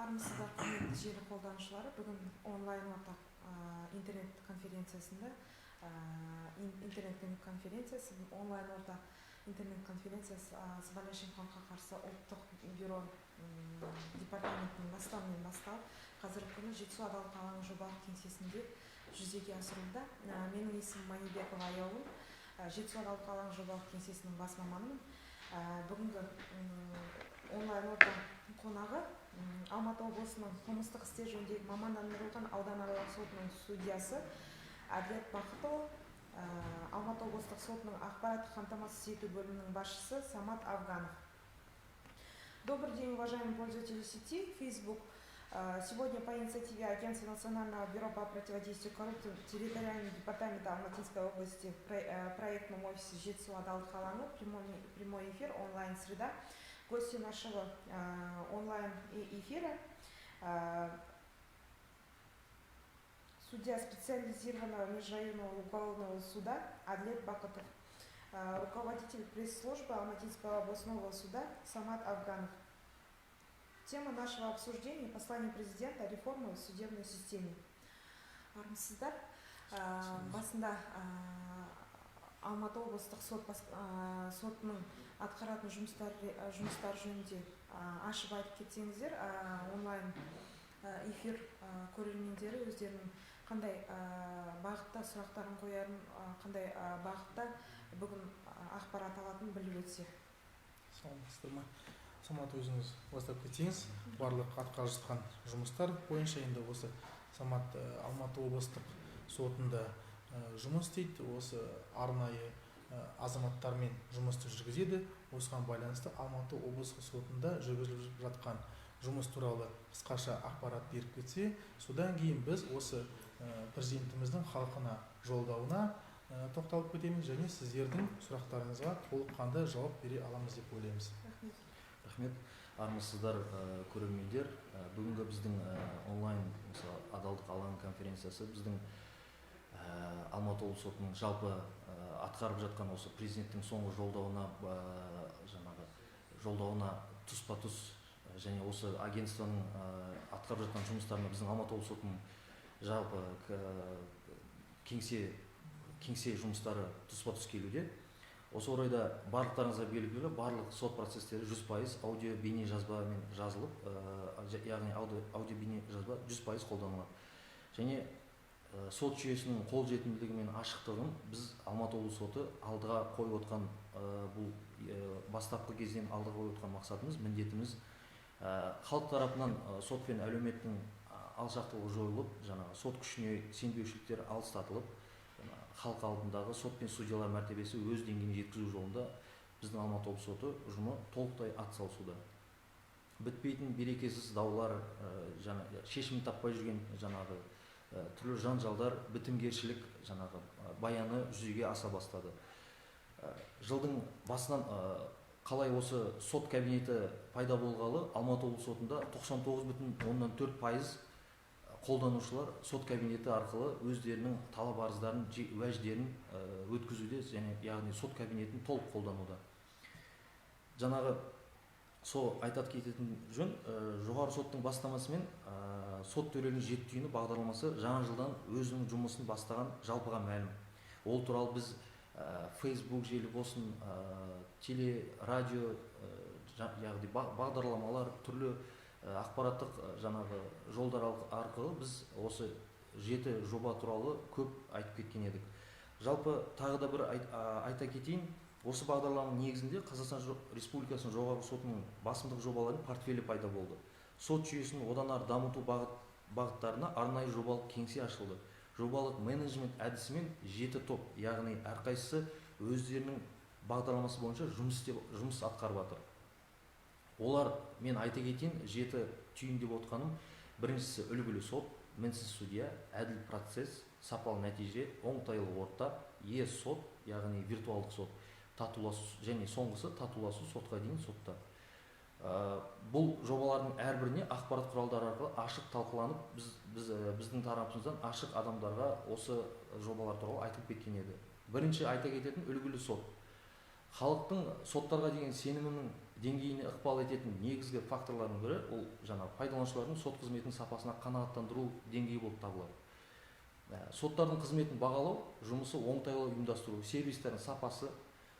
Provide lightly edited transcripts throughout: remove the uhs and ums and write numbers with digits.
Армысыздар құрметті желі қолданушылары. Бүгін онлайн ортақ интернет конференциясы онлайн ортақ интернет конференциясы сыбайлас жемқорлыққа қарсы ұлттық бюро департаментінің бастауымен басталып, қазіргі күні Жетісу адалдық алаңы жобалық кеңсесінде жүзеге асырылуда. Менің есімім Манибекова Аяулым, Жетісу адалдық алаңы жобалық кеңсесінің бас маманымын. Бүгінгі онлайн ортақ қонағы Алматы облысының қылмыстық істер жөніндегі мамандандырылған ауданаралық сотының судьясы Әділет Бақытұлы, Алматы облыстық сотының ақпараттық қамтамасыз ету бөлімінің басшысы Самат Афганов. Добрый день, уважаемые пользователи сети Facebook. Сегодня по инициативе Агентства Национального бюро по противодействию коррупции территориального департамента Алматинской области в проектном офисе Жетісу адалдық алаңы прямой эфир, онлайн-среда. Гости нашего онлайн-эфира судья специализированного межрайонного уголовного суда Әділет Бақытов, руководитель пресс-службы Алматинского областного суда Самат Афганов. Тема нашего обсуждения – послание президента о реформе в судебной системе. Армысыздар, басында Алматы облыстық сотының атқаратын жұмыстар жөнінде ашып айтып кетсеңіздер, онлайн эфир көрермендері өздерінің қандай бағытта сұрақтарын қоярын, қандай бағытта бүгін ақпарат алатынын біліп өтсе. Саламатсыздар ма? Самат, өзіңіз бастап кетсеңіз, барлық атқарып жатқан жұмыстар бойынша енді осы Самат Алматы облыстық сотында жұмыс істейді, осы арнайы азаматтармен жұмысты жүргізеді. Осыған байланысты Алматы облыстық сотында жүргізіліп жатқан жұмыс туралы қысқаша ақпарат беріп кетсе, содан кейін біз осы президентіміздің халқына жолдауына тоқталып кетеміз және сіздердің сұрақтарыңызға толыққанды жауап бере аламыз деп ойлаймыз. Рахмет. Армысыздар көрермендер. Бүгінгі біздің онлайн адалдық алаңы конференциясы біздің Алматы облысы сотының жалпы атқарып жатқан осы президенттің соңғы жолдауына тұспа-тұс және осы агентствоның атқарып жатқан жұмыстарына біздің Алматы облысы сотының жалпы кеңсе жұмыстары тұспа-тұс келуде. Осы орайда барлықтарыңызға белгілі, барлық сот процестері 100% аудио бейне жазбамен жазылып, яғни аудио бейне жазба 100% қолданылады. Және сот жүйесінің қолжетімділігі мен ашықтығын біз Алматы облысы соты алдыға қойып отқан, бұл бастапқы кезден алдыға қойып отқан мақсатымыз, міндетіміз халық тарапынан сот пен әлеуметтің алшақтығы жойылып, сот күшіне сенбеушіліктер алыстатылып, халық алдындағы сот пен судьялар мәртебесі өз деңгейіне жеткізу жолында біздің Алматы облысы соты ұжымы толықтай атсалысуда. Бітпейтін берекесіз даулар, шешімін таппай жүрген түрлі жанжалдар, бітімгершілік баяны жүзеге аса бастады. Жылдың басынан қалай осы сот кабинеті пайда болғалы, Алматы облысы сотында 99,4% қолданушылар сот кабинеті арқылы өздерінің талап арыздарын, уәждерін өткізуде, яғни сот кабинетін толық қолдануда. Айтат кететін жөн, жоғары соттың бастамасымен сот төрелігінің жеті түйіні бағдарламасы жаңа жылдан өзінің жұмысын бастаған жалпыға мәлім. Ол туралы біз Facebook желі болсын, теле, радио, яғни бағдарламалар, түрлі ақпараттық жолдар арқылы біз осы жеті жоба туралы көп айтып кеткен едік. Жалпы тағы да бір айта кетейін, осы бағдарламаның негізінде Қазақстан Республикасының жоғарғы сотының басымдық жобаларының портфелі пайда болды. Сот жүйесін одан ары дамыту бағыттарына арнайы жобалық кеңсе ашылды. Жобалық менеджмент әдісімен 7 топ, яғни әрқайсысы өздерінің бағдарламасы бойынша жұмыс атқарып жатыр. Олар, мен айта кетейін, 7 түйін деп отқаным: біріншісі үлгілі сот, мінсіз судья, әділ процесс, сапалы нәтиже, оңтайлы орта, сот, яғни виртуалдық сот, татуласу және соңғысы татуласу сотқа дейін сотта. Бұл жобалардың әрбіріне ақпарат құралдары арқылы ашық талқыланып, біздің тарапымыздан ашық адамдарға осы жобалар туралы айтып кеткен еді. Бірінші айта кететін үлгілі сот. Халықтың соттарға деген сенімінің деңгейіне ықпал ететін негізгі факторлардың бірі ол жаңағы пайдаланушылардың сот қызметінің сапасына қанағаттандыру деңгейі болып табылады. Соттардың қызметін бағалау жұмысы оңтайлы ұйымдастыру, сервистердің сапасы,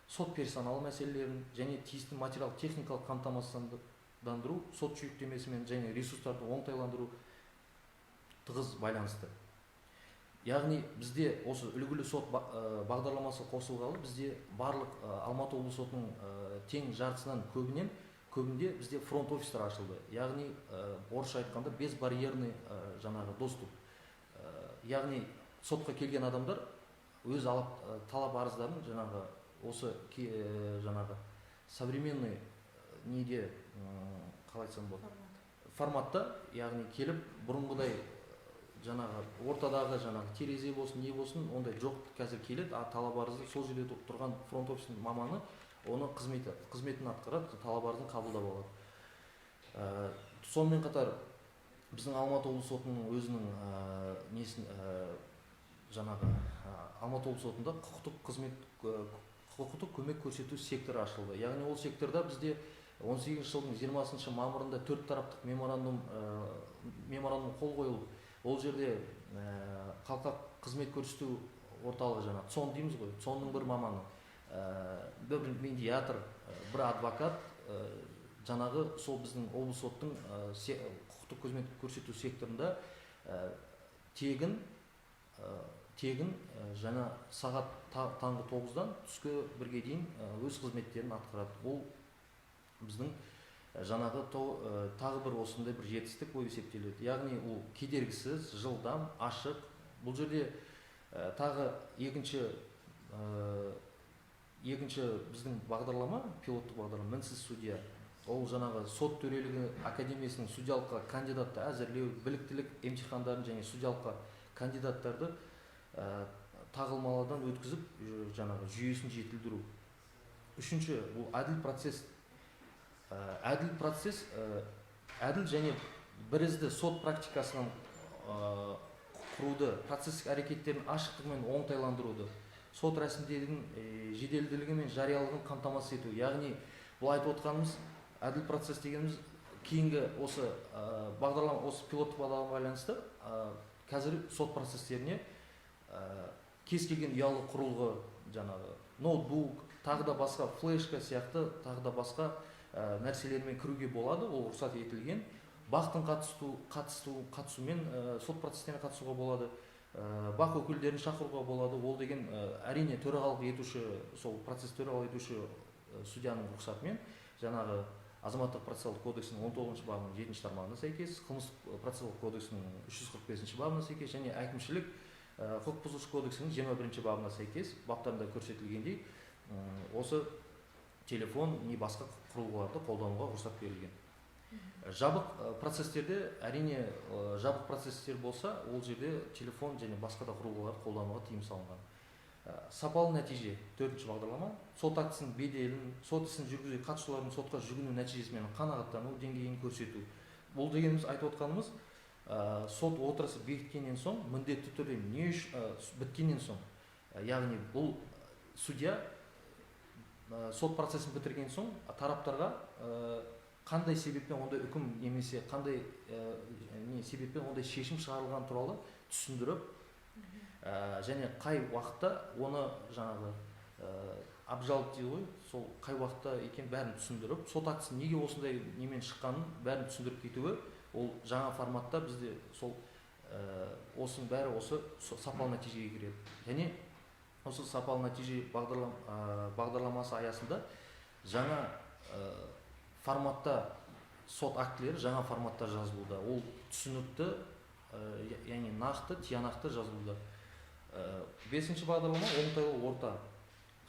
сот персоналы мәселелерін және тиісті материал техникалық қамтамасыздандыру сот жүктемесімен және ресурстарды оңтайландыру тығыз байланысты. Яғни бізде осы үлгілі сот бағдарламасы қосылғалы бізде барлық Алматы облыс сотының тең жартысынан көбінде бізде фронт офистер ашылды. Яғни орысша айтқанда безбарьерный жаңағы доступ. Яғни сотқа келген адамдар өз талап арыздарын жаңағы осы жаңағы современный неде қалай айтсам болады форматта, яғни келіп бұрынғыдай жаңағы ортадағы жаңағы терезе болсын не болсын ондай жоқ, қазір келеді, талап арызды сол жерде тұрған фронт офистің маманы оны қызметін атқарады, талап арызын қабылдап алады. Сонымен қатар біздің Алматы облыс сотының өзінің несін жаңағы Алматы облыс сотында құқықтық көмек көрсету секторы ашылды. Яғни ол секторда бізде 18 жылдың 20 мамырында 4 тараптық меморандум қол қойылып, ол жерде халыққа қызмет көрсету орталығы жаңағы ЦОН дейміз ғой, ЦОНның бір маманы, бір медиатор, бір адвокат жаңағы сол біздің облыс соттың құқықтық қызмет көрсету секторында тегін жаңа сағат таңғы 9-дан түскі 1-ге дейін өз қызметтерін атқарады. Ол біздің жаңағы тағы бір осындай бір жетістік болып есептеледі. Яғни ол кедергісіз, жылдам, ашық. Бұл жерде тағы екінші біздің бағдарлама, пилоттық бағдарлама мінсіз судья. Ол жаңағы сот төрелігі академиясының судьялыққа кандидатты әзірлеу, біліктілік емтихандарын және судьялыққа кандидаттарды тағылмалардан өткізіп, жаңағы жүйесін жетілдіру. Үшінші, бұл әділ процесс. Әділ және бірізді сот практикасынан құруды, процесстік әрекеттерін ашықтығымен оңтайландыруды, сот рәсімдерінің жеделділігі мен жариялығын қамтамасыз ету. Яғни бұл айтып отқанымыз әділ процесс дегеніміз кейінгі осы бағдарлама, осы пилоттық бағдарлама байланысты қазір сот процестеріне кез келген ұялы құрылғы, жаңағы ноутбук, тағы да басқа флешка сияқты, тағы да басқа нәрселермен кіруге болады, ол рұқсат етілген. Бақтың қатысумен сот процестеріне қатысуға болады, бақ өкілдерін шақыруға болады. Ол деген әрине төрағалық етуші, сол процесс төрағалық етуші судьяның рұқсатымен, жаңағы Азаматтық процессуалдық кодексінің 19 бабының 7 тармағына сәйкес, Қылмыстық процессуалдық кодексінің 345 бабына сәйкес және әкімшілік құқық бұзушылық кодексінің 21 бабына сәйкес баптарында көрсетілгендей осы телефон не басқа құрылғыларды қолдануға рұқсат берілген. Жабық процестерде, әрине жабық процестер болса, ол жерде телефон және басқа да құрылғыларды қолдануға тыйым салынған. Сапалы нәтиже, 4-ші бағдарлама, сот актісінің беделін, сот ісін жүргізу қатысушылардың сотқа жүгіну нәтижесімен қанағаттану деңгейін көрсету. Бұл дегеніміз айтып отқанымыз, сот отырысы бекіткеннен соң, міндетті түрде біткеннен соң, яғни бұл судья сот процесін бітірген соң тараптарға қандай себеппен ондай үкім немесе қандай себеппен ондай шешім шығарылған туралы түсіндіріп, және қай уақытта оны жаңағы обжаловать дейді ғой, сол қай уақытта екен бәрін түсіндіріп, сот актісі неге осындай немен шыққанын бәрін түсіндіріп кетуі, ол жаңа форматта бізде сол осының бәрі осы сапалы нәтижеге кіреді. Және осы сапалы нәтиже бағдарламасы аясында жаңа форматта сот актілері жаңа форматта жазылуда. Ол түсінікті, яғни нақты, тиянақты жазылуда. 5-ші бағдарлама оңтайлы орта.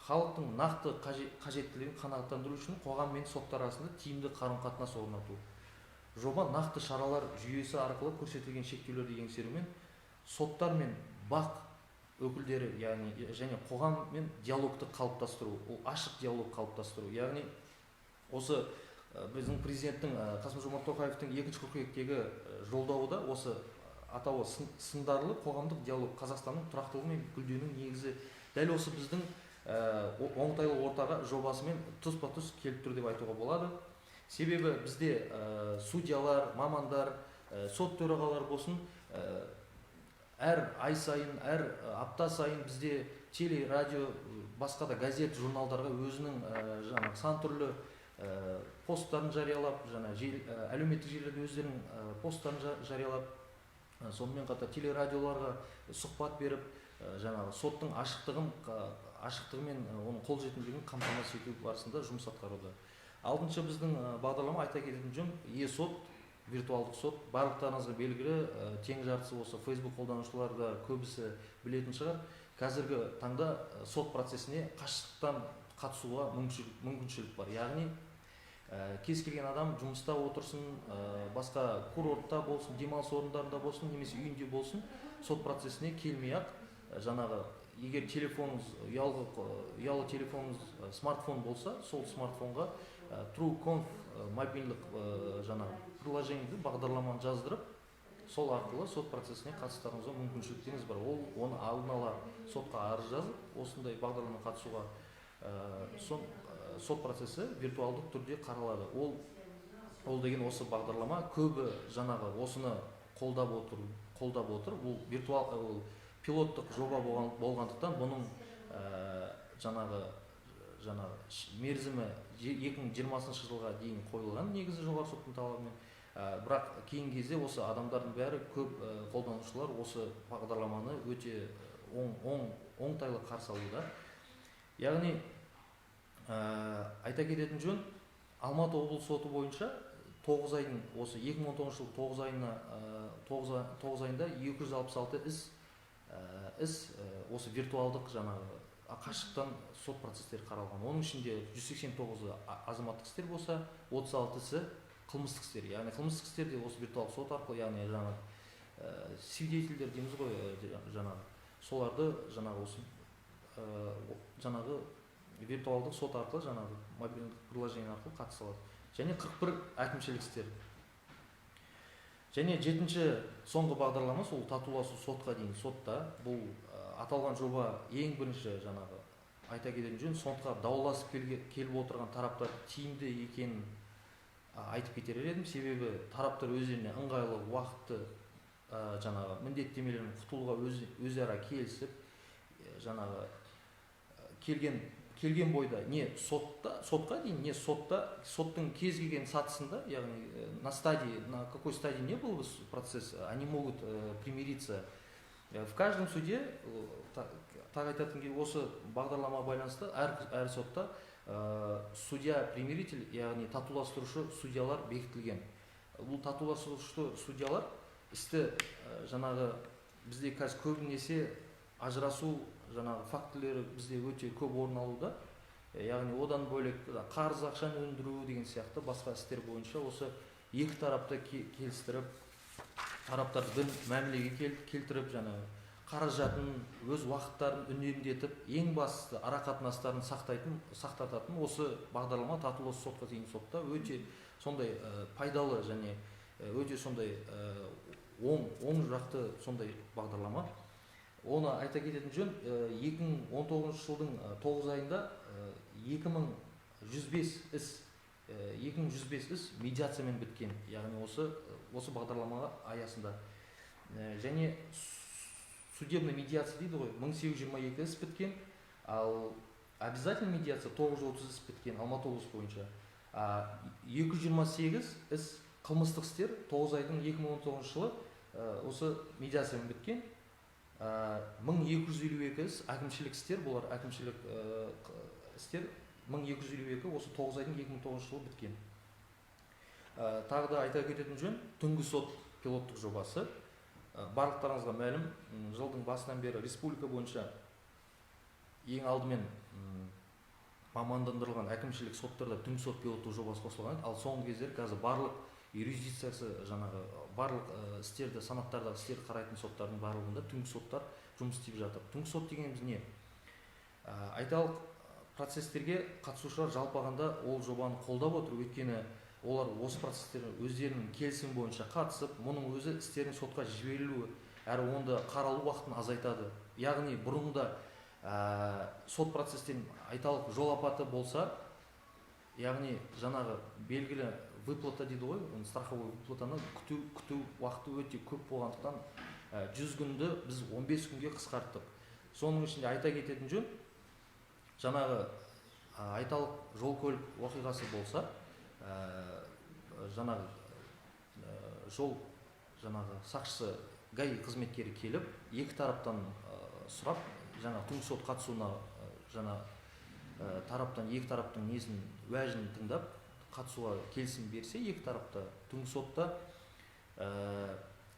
Халықтың нақты қажеттілігін қанағаттандыру үшін қоғам мен соттар арасында тиімді қарым-қатынас орнату. Жоба нақты шаралар жүйесі арқылы көрсетілген шектеулерді еңсерумен соттар мен бақ өкілдері, яғни және қоғам мен диалогты қалыптастыру, ол ашық диалог қалыптастыру. Яғни осы біздің президенттің Қасым-Жомарт Тоқаевтың 2 қыркүйектегі жолдауы да осы атауы сындарлы қоғамдық диалог Қазақстанның тұрақтылығы мен гүлденуінің негізі. Дәл осы біздің оңтайлы ортаға жобасымен тұспа тұс келіп тұр деп айтуға болады. Себебі бізде судьялар, мамандар, сот төрағалары болсын, әр ай сайын, әр апта сайын бізде теле, радио, басқа да газет, журналдарға өзінің жаңағы сан түрлі посттарын жариялап, әлеуметтік желілерде өздерінің посттарын жариялап, сонымен қатар телерадиоларға сұхбат беріп, жаңағы соттың ашықтығы мен оның қолжетімділігін қамтамасыз ету барысында жұмыс атқаруда. Алтыншы біздің бағдарлама айта кететін жөн e-сот, виртуалдық сот. Барлықтарыңызға белгілі, тең жартысы осы Facebook қолданушылары да көбісі білетін шығар. Қазіргі таңда сот процесіне қашықтан қатысуға мүмкіншілік бар. Яғни кез келген адам жұмыста отырсын, басқа курортта болсын, демалыс орындарында болсын, немесе үйінде болсын, сот процесіне келмей-ақ, жаңағы егер телефоныңыз, ұялы телефоныңыз смартфон болса, сол смартфонға TrueConf мобильдік жаңағы приложениеде бағдарламаны жаздырып, сол арқылы сот процесіне қатыстыруыңызға мүмкіншіліктеріңіз бар. Оны алдын ала сотқа арыз жазып, осындай бағдарлама қатысуға сот процесі виртуалдық түрде қаралады. Ол деген осы бағдарлама көбі жаңағы осыны қолдап отыр. Бұл виртуал пилоттық жоба болғандықтан бұның жаңағы мерзімі 2020 жылға дейін қойылған, негізі жоғары соттың талабымен. Бірақ кейінгі кезде осы адамдардың бәрі, көп қолданушылар осы бағдарламаны өте оңтайлы қарсы алуда. Яғни айта кететін жөн, Алматы облысы соты бойынша 9 айдың, осы 2019 жыл 9 айында 266 іс осы виртуалдық жаңағы қашықтан сот процестері қаралған. Оның ішінде 189 азаматтық істер болса, 36-сы қылмыстық істер. Яғни қылмыстық істерде осы виртуалдық сот арқылы, яғни жаңағы свидетельдер дейміз ғой, жаңағы соларды жаңағы осы жаңағы виртуалдық сот арқылы, жаңағы мобильдік приложение арқылы қатысылады. Және 41 әкімшілік істер. Және жетінші соңғы бағдарлама сол татуласу сотқа дейін сотта. Бұл аталған жоба ең бірінші жаңағы айта кететін жөн, сотқа дауласып келіп отырған тараптар тиімді екенін айтып кетер едім. Себебі тараптар өздеріне ыңғайлы уақытты жаңағы міндеттемелерін құтылуға өзара келісіп, жаңағы келген бойда не сотқа дейін, не соттың кез келген сатысында, яғни на какой стадии не был бы процесс, они могут примириться. В каждом суде, так айтатын кезде, осы бағдарлама байланысты әр сотта судья-примиритель, яғни татуластырушы судьялар бекітілген. Бұл татуластырушы судьялар істі жаңағы бізде қазір көбінесе ажырасу жаңағы фактілері бізде өте көп орын алуда. Яғни одан бөлек қарыз ақшаны өндіру деген сияқты басқа істер бойынша осы екі тарапты келістіріп, тараптарды бір мәмілеге келтіріп, жаңағы қаражатын, өз уақыттарын үнемдетіп, ең бастысы арақатынастарын сақтататын осы бағдарлама татуласу сотқа дейін сотта өте сондай пайдалы және өте сондай оң жақты сондай бағдарлама. Оны айта кететін жөн, 2019 жылдың 9 айында 2105 іс медиациямен біткен, яғни осы бағдарламаға аясында. Және судебный медиация дейді ғой, 1822 іс біткен, ал обязательный медиация 930 іс біткен Алматы облысы бойынша. 228 іс қылмыстық істер 9 айдың 2019 жылы осы медиациямен біткен. 1252 іс әкімшілік істер, бұлар әкімшілік істер 1252 осы 9 айдың 2009 жылы біткен. Тағы да айта кететін жөн, түнгі сот пилоттық жобасы. Барлықтарыңызға мәлім, жылдың басынан бері республика бойынша ең алдымен мамандандырылған әкімшілік соттарда түнгі сот пилоттық жобасы қосылған. Ал соңғы кездері қазір барлық юрисдикциясы, жаңағы барлық істерді, санаттардағы істерді қарайтын соттардың барлығында түнгі соттар жұмыс істеп жатыр. Түнгі сот дегеніміз не? Айталық процестерге қатысушылар жалпағанда ол жобаны қолдап отыр, өйткені олар осы процестерін өздерінің келісім бойынша қатысып, мұның өзі істердің сотқа жіберілуі, әрі онда қаралу уақытын азайтады. Яғни бұрында сот процесстен айталық жол апаты болса, яғни жаңағы белгілі выплата дейді ғой, страховой выплатаны күту уақыты өте көп болғандықтан 100 күнді біз 15 күнге қысқарттық. Соның ішінде айта кететін жөн, жаңағы айталық жол көлік оқиғасы болса, жаңағы жол сақшысы ГАИ қызметкері келіп, екі тараптан сұрап, жаңа түнгі сот қатысуына тараптан екі тараптың несін уәжін тыңдап қатысуға келісім берсе, екі тарапта түнгі сотта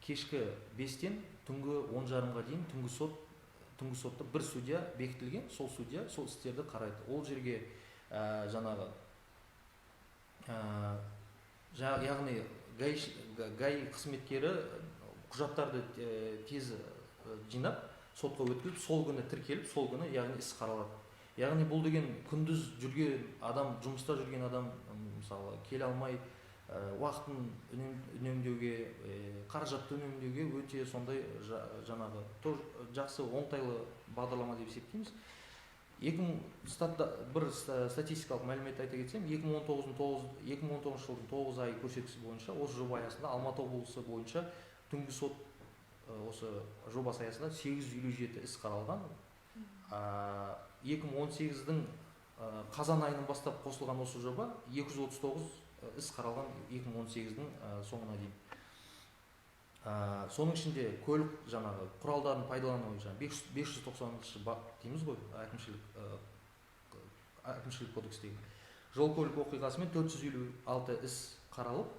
кешкі 5-тен түнгі 10:30-ға дейін түнгі сотта бір судья бекітілген, сол судья сол істерді қарайды. Ол жерге жаңағы яғни ГАИ қызметкері құжаттарды тез жинап, сотқа өткізіп, сол күні тіркеліп, сол күні яғни іс қаралады. Яғни бұл деген күндіз жүрген адам, жұмыста жүрген адам, мысалы, келе алмай, уақытын үнемдеуге, қаражатты үнемдеуге өте сондай жаңағы жақсы оңтайлы бағдарлама деп есептейміз. Бір статистикалық мәлімет айта кетсем, 2019 жылдың 9 ай көрсеткіші бойынша осы жоба аясында Алматы облысы бойынша түнгі сот осы жобасы аясында 857 іс қаралған. 2018-дің қазан айынан бастап қосылған осы жоба 239 іс қаралған 2018-дің соңына дейін. Соның ішінде көлік жаңағы құралдарын пайдалану 590 бап дейміз ғой, әкімшілік кодекстегі. Жол көлік оқиғасымен 456 іс қаралып,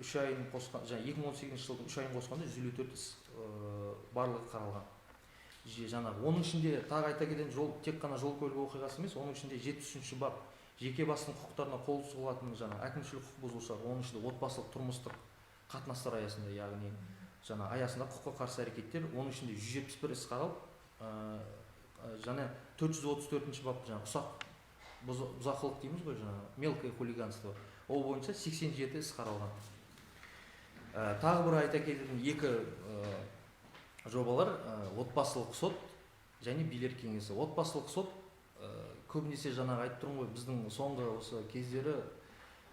2018 жылдың 3 айын қосқанда 154 іс барлығы қаралған. Оның ішінде тағы айта кететін тек қана жол көлік оқиғасы емес, оның ішінде 73 бап жеке бастың құқықтарына қол сұғылатын әкімшілік құқық бұзушылар, оның ішінде отбасылық тұрмыстық қатынастар аясында, яғни аясында құқыққа қарсы әрекеттер, оның ішінде 171 іс қаралып, және 434 бап ұсақ бұзақылық дейміз ғой, мелкое хулиганство, ол бойынша 87 іс қаралған. Тағы бір айта кететін екі жобалар отбасылық сот және билер кеңесі. Отбасылық сот көбінесе айтып тұрмын ғой, біздің соңғы осы кездері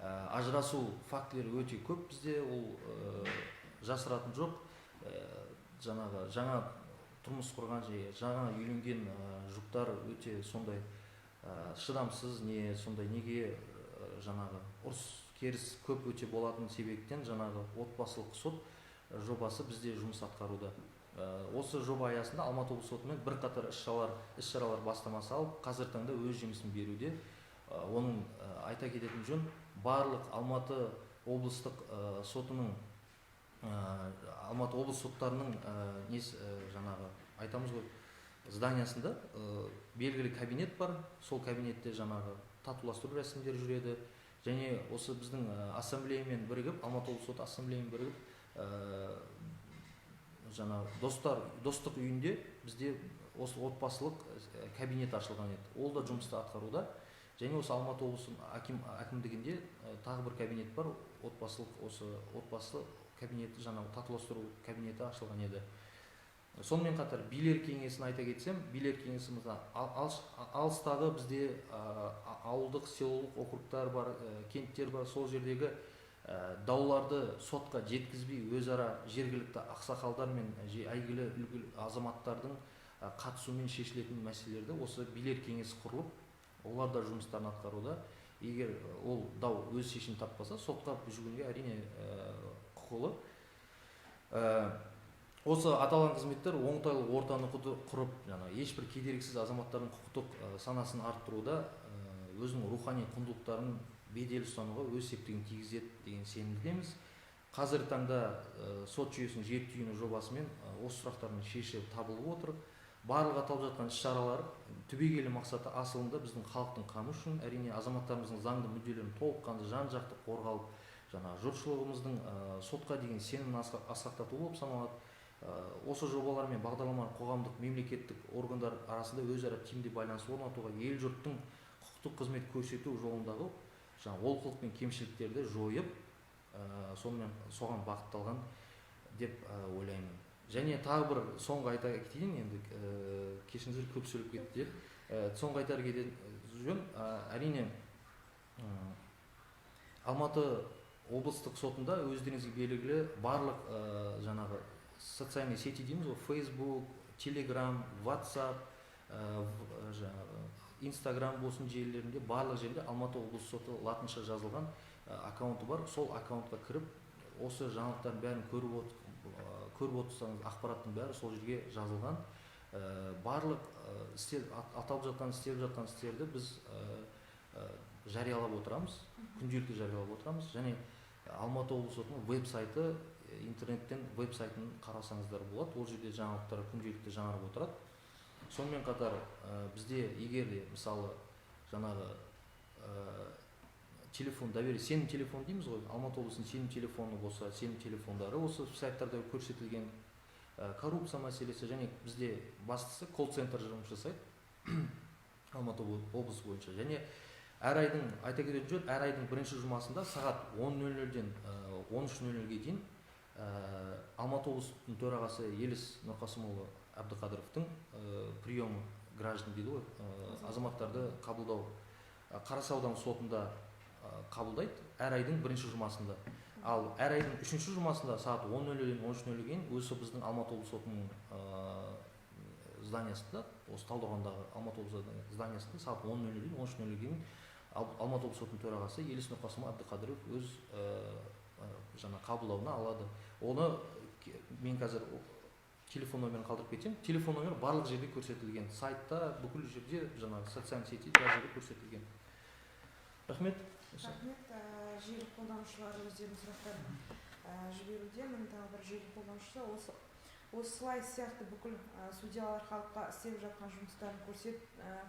ажырасу фактілері өте көп бізде, ол жасыратын жоқ. Жаңа тұрмыс құрған жаңа үйленген жұптар өте сондай шыдамсыз, неге ұрыс керіс көп өте болатын себептен отбасылық сот жобасы бізде жұмыс атқаруда. Осы жоба аясында Алматы облысы сотымен бірқатар іс-шаралар бастамасы алып, қазіргі таңда өз жемісін беруде. Оның айта кететін жөн, барлық Алматы облыстық сотының, Алматы облыс соттарының айтамыз ғой, зданиясында белгілі кабинет бар. Сол кабинетте татуластыру рәсімдері жүреді. Және осы біздің ассамблеямен бірігіп, Алматы облысы соты ассамблеямен бірігіп, достық үйінде бізде осы отбасылық кабинет ашылған еді. Ол да жұмысты атқаруда. Және осы Алматы облысы әкімдігінде тағы бір кабинет бар, отбасы кабинеті, татуластыру кабинеті ашылған еді. Сонымен қатар билер кеңесін айта кетсем, билер кеңесімізде алыстағы бізде ауылдық, селолық округтар бар, кенттер бар, сол жердегі дауларды сотқа жеткізбей, өзара жергілікті ақсақалдар мен әйгілі азаматтардың қатысуымен шешілетін мәселелерді осы билер кеңесі құрылып, олар да жұмыстарын атқаруда. Егер ол дау өз шешімін таппаса, сотқа жүгінуге әрине құқылы. Осы аталған қызметтер оңтайлы ортаны құрып, ешбір кедергісіз азаматтардың құқықтық санасын арттыруда, өзінің рухани құндылықтарын бедел ұстануға өз септігін тигізеді деген сенімдеміз. Қазіргі таңда сот жүйесінің жер түйіні жобасымен осы сұрақтардың шешімі табылып отыр. Барлық аталып жатқан іс-шаралар түбегейлі мақсаты асылында біздің халықтың қамы үшін, әрине азаматтарымыздың заңды мүдделерін толыққанды жан-жақты қорғалып, жұртшылығымыздың сотқа деген сенімін асқақтату болып саналады. Осы жобалар мен бағдарламалар қоғамдық мемлекеттік органдар арасында өзара тиімді байланыс орнатуға, ел жұрттың құқықтық қызмет көрсету жолындағы олқылық пен кемшіліктерді жойып, соған бағытталған деп ойлаймын. және тағы бір соңғы айта кетейін, енді кешіңіздер көп сөйлеп кетті деп. Соңғы айтар кететін жөн, әрине Алматы облыстық сотында өздеріңізге белгілі барлық жаңағы социальный сети дейміз ғой, Facebook, Telegram, WhatsApp, Instagram болсын желілерінде, барлық жерде Алматы облыстық соты латынша жазылған аккаунты бар. Сол аккаунтқа кіріп, осы жаңалықтардың бәрін көріп отырсаңыз, ақпараттың бәрі сол жерге жазылған. Барлық аталып жатқан істерді біз жариялап отырамыз, күнделікті жариялап отырамыз. Және Алматы облысы сотының веб-сайты, интернеттен веб-сайтын қарасаңыздар болады. Ол жерде жаңалықтар күнделікті жаңарып отырады. Сонымен қатар бізде егер де мысалы жаңағы телефон доверие, сенім телефон дейміз ғой, Алматы облысының сенім телефоны болса, сенім телефондары осы сайттарда көрсетілген коррупция мәселесі, және бізде бастысы колл-центр жұмыс жасайды Алматы облысы бойынша. Және әр айдың, айта кететін жөн, әр айдың бірінші жұмасында сағат 10:00-ден 13:00-ге дейін Алматы облысының төрағасы Еліс Нұрқасымұлы Әбдіқадыровтың приемы граждан дейді ғой, азаматтарды қабылдау Қарасай ауданы сотында қабылдайды әр айдың бірінші жұмасында. Ал әр айдың үшінші жұмасында сағат 10:00-ден 13:00-ге дейін өзі біздің Алматы облысы сотының зданиясында, осы Талдықорғандағы Алматы облысы зданиясында сағат 10:00-ден 13:00-ге дейін Алматы облысы сотының төрағасы Еліс Нұрқасымұлы Әбдіқадыров өз жаңа қабылдауына алады. Оны мен қазір телефон номерін қалдырып кетсем, телефон номері барлық жерде көрсетілген, сайтта, бүкіл жерде, жаңағы социальный сети жерде көрсетілген. Рахмет. Рахмет. Желі қолданушылары өздерінің сұрақтарын жіберуде. Міне тағы бір желі қолданушы осылай сияқты бүкіл судьялар халыққа істеп жатқан жұмыстарын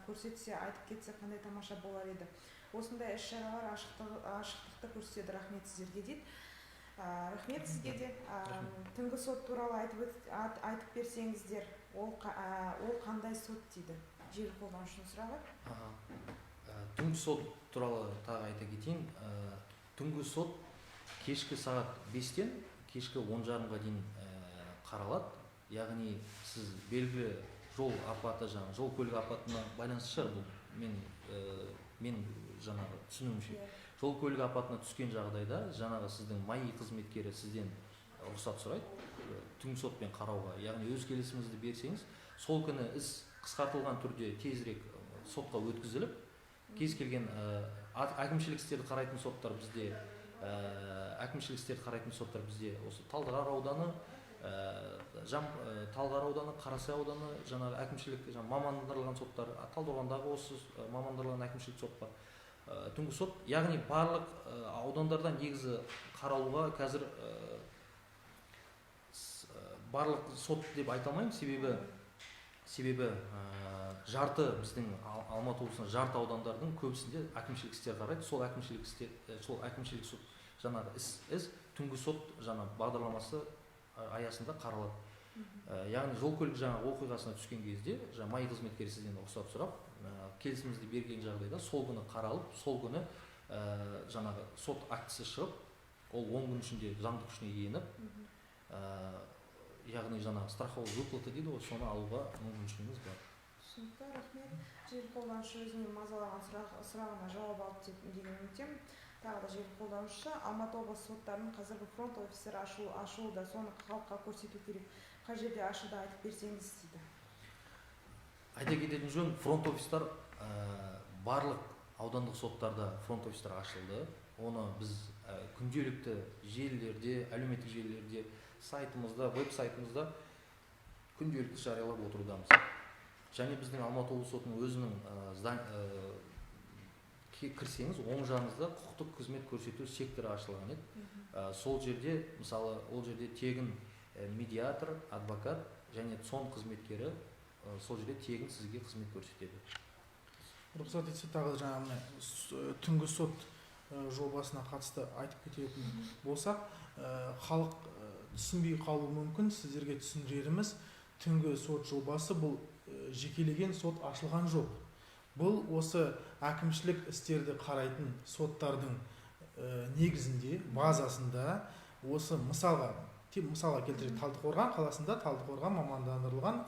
көрсетсе, айтып кетсе қандай тамаша болар еді. Осындай іс-шаралар ашықтықты көрсетеді. Рахмет сіздерге дейді. Рахмет сізге де. Түнгі сот туралы айтып берсеңіздер, ол қандай сот дейді? Желі қолданушының сұрағы. Түнгі сот туралы тағы айта кетейін. Түнгі сот кешкі сағат 5-тен кешкі 10:30-ға дейін қаралады. Яғни сіз белгілі жол апаты, жаңағы жол көлік апатына байланысты шығар бұл. Мен жаңағы түсінуімше. Жол көлік апатына түскен жағдайда жаңағы сіздің МАИ қызметкері сізден рұқсат сұрайды түнгі сотпен қарауға. Яғни өз келісіміңізді берсеңіз, сол күні іс қысқартылған түрде тезірек сотқа өткізіліп, кез келген әкімшілік істерді қарайтын соттар бізде осы Талдықорған ауданы, Талғар ауданы, Қарасай ауданы, жаңағы әкімшілік мамандандырылған соттар, Талдықорғандағы осы мамандандырылған әкімшілік сот бар. Түнгі сот, яғни барлық аудандардан негізі қаралуға қазір барлық сот деп айта алмаймын, себебі жарты біздің Алматы облысының жарты аудандардың көбісінде әкімшілік істер қарайды. Сол әкімшілік сот жаңағы іс түнгі сот жаңа бағдарламасы аясында қаралады. Яғни жол көлік жаңағы оқиғасына түскен кезде МАИ қызметкері сізден рұқсат сұрап, келісіміңізді берген жағдайда сол күні қаралып, сол күні жаңағы сот актісі шығып, ол 10 күн ішінде заңды күшіне еніп, яғни жаңағы страховой выплаты дейді ғой, соны алуға мүмкіншілігіңіз бар. Түсінікті, рахмет. Желі қолданушы өзінің мазалаған сұрағына жауап алды деген үміттемін. Тағы да желі қолданушы Алматы облысы соттарының қазіргі фронт офистері ашылуда, соны халыққа көрсету керек. Қай жерде ашылды айтып берсеңіз дейді. Айта кететін жөн, фронт офистер барлық аудандық соттарда фронт офистер ашылды. Оны біз күнделікті желілерде, әлеуметтік желілерде, сайтымызда, веб-сайтымызда күнделікті жариялап отырудамыз. Және біздің Алматы облысы сотының өзінің кірсеңіз, оң жағыңызда құқықтық қызмет көрсету секторы ашылған еді. Сол жерде, мысалы, ол жерде тегін медиатор, адвокат және сон қызметкері сол жерде тегін сізге қызмет көрсетеді. Рұқсат етсе тағы жаңағы түнгі сот жобасына қатысты айтып кететін болсақ, халық түсінбей қалуы мүмкін. Сіздерге түсіндіреріміз, түнгі сот жобасы бұл жекелеген сот ашылған жоқ. Бұл осы әкімшілік істерді қарайтын соттардың негізінде, базасында, осы мысалға мысалға келтірейік, Талдықорған қаласында Талдықорған мамандандырылған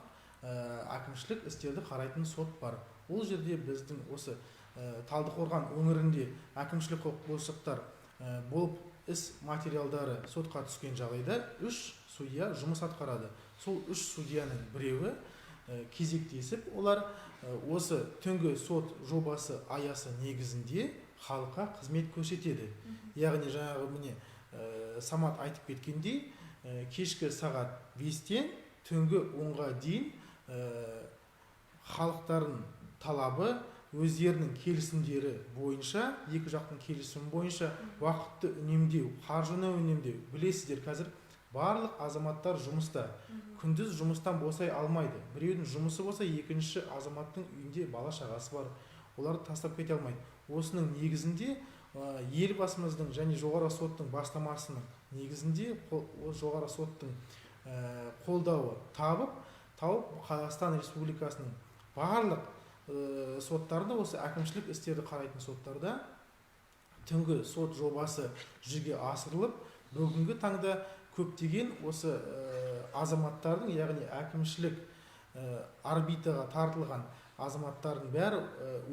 әкімшілік істерді қарайтын сот бар. Ол жерде біздің осы Талдықорған өңірінде әкімшілік құқық бұзушылықтар болып іс материалдары сотқа түскен жағдайда 3 судья жұмыс атқарады. Сол 3 судьяның біреуі кезектесіп, олар осы түнгі сот жобасы аясы негізінде халыққа қызмет көрсетеді. Яғни жаңағы міне Самат айтып кеткендей, кешкі сағат 5-тен түнгі 10-ға дейін халықтардың талабы өздерінің келісімдері бойынша, екі жақтың келісімі бойынша уақытты үнемдеу, қаржыны үнемдеу. Білесіздер, қазір барлық азаматтар жұмыста. Күндіз жұмыстан босай алмайды. Біреудің жұмысы болса, екінші азаматтың үйінде бала шағасы бар. Оларды тастап кете алмайды. Осының негізінде елбасымыздың және жоғары соттың бастамасының негізінде жоғары соттың қолдауы тауып Қазақстан Республикасының барлық соттарда, осы әкімшілік істерді қарайтын соттарда түнгі сот жобасы жүзеге асырылып, бүгінгі таңда көптеген осы азаматтардың, яғни әкімшілік арбитраға тартылған азаматтардың бәрі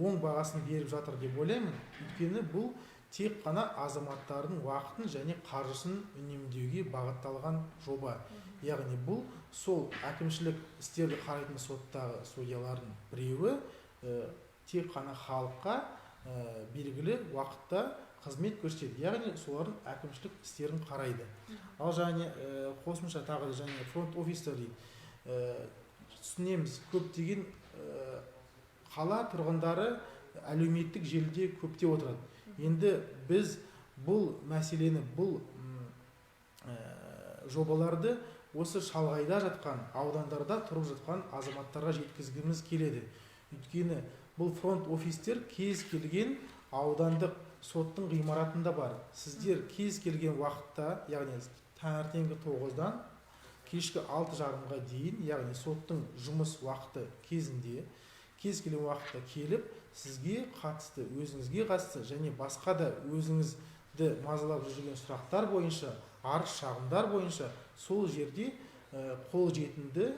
оң бағасын беріп жатыр деп ойлаймын. Өйткені бұл тек қана азаматтардың уақытын және қаржысын үнемдеуге бағытталған жоба. Яғни бұл сол әкімшілік істерді қарайтын соттағы судьялардың біреуі тек қана халыққа белгілі уақытта қызмет көрсетеді. Яғни солардың әкімшілік істерін қарайды. Ал және қосымша тағы және фронт офистер түсінеміз, көптеген қала тұрғындары әлеуметтік желіде көптеп отырады. Енді біз бұл мәселені, бұл жобаларды осы шалғайда жатқан, аудандарда тұрып жатқан азаматтарға жеткізгіміз келеді. Өйткені бұл фронт офистер кез келген аудандық соттың ғимаратында бар. Сіздер кез келген уақытта, яғни таңертеңгі 9-дан кешкі 6:30-ға дейін, яғни соттың жұмыс уақыты кезінде кез келген уақытта келіп, сізге қатысты, өзіңізге қатысты және басқа да өзіңізді мазалап жүрген сұрақтар бойынша, арыз шағымдар бойынша сол жерде қолжетімді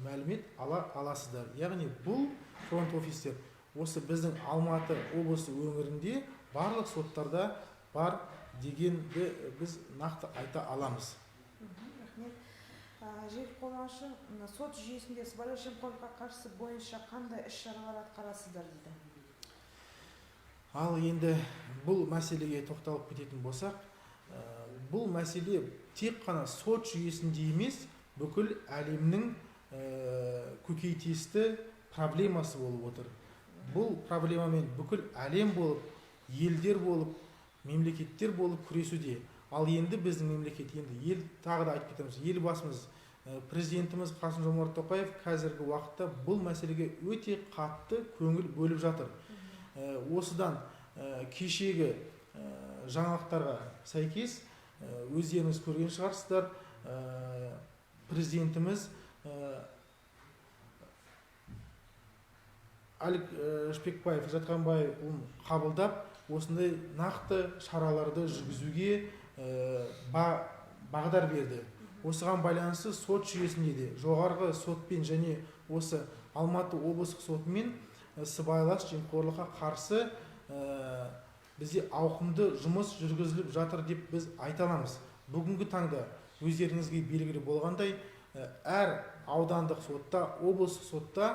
мәлімет аласыздар. Яғни бұл фронт офистер осы біздің Алматы облысы өңірінде барлық соттарда бар дегенді біз нақты айта аламыз. Жер қолданушы сот жүйесінде сыбайлас жемқорлыққа қарсы бойынша қандай іс-шаралар атқарасыздар дейді. Ал енді бұл мәселеге тоқталып кететін болсақ, бұл мәселе тек қана сот жүйесінде емес, бүкіл әлемнің көкейтесті проблемасы болып отыр. Бұл проблемамен бүкіл әлем болып, елдер болып, мемлекеттер болып күресуде. Ал енді біздің мемлекет, енді тағы да айтып кетеміз, елбасымыз, президентіміз Қасым-Жомарт Тоқаев қазіргі уақытта бұл мәселеге өте қатты көңіл бөліп жатыр. Осыдан кешегі жаңалықтарға сәйкес, өздеріңіз көрген шығарсыздар, президентіміз Алик Шпекбаев Жатқанбайұлын қабылдап, осындай нақты шараларды жүргізуге бағдар берді. Осыған байланысты сот жүйесінде де жоғарғы сотпен және осы Алматы облыстық сотымен сыбайлас жемқорлыққа қарсы бізде ауқымды жұмыс жүргізіліп жатыр деп біз айта аламыз. Бүгінгі таңда өздеріңізге белгілі болғандай, әр аудандық сотта, облыстық сотта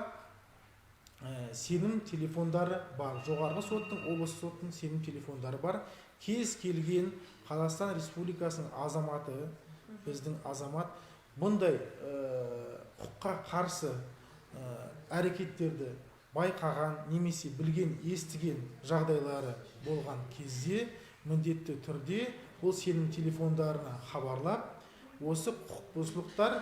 сенім телефондары бар. Жоғарғы соттың, облыстық соттың сенім телефондары бар. Кез келген Қазақстан Республикасының азаматы, біздің азамат, бұндай құқыққа қарсы әрекеттерді байқаған, немесе білген, естіген жағдайлары болған кезде міндетті түрде бұл сенім телефондарына хабарлап, осы құқық бұзушылықтар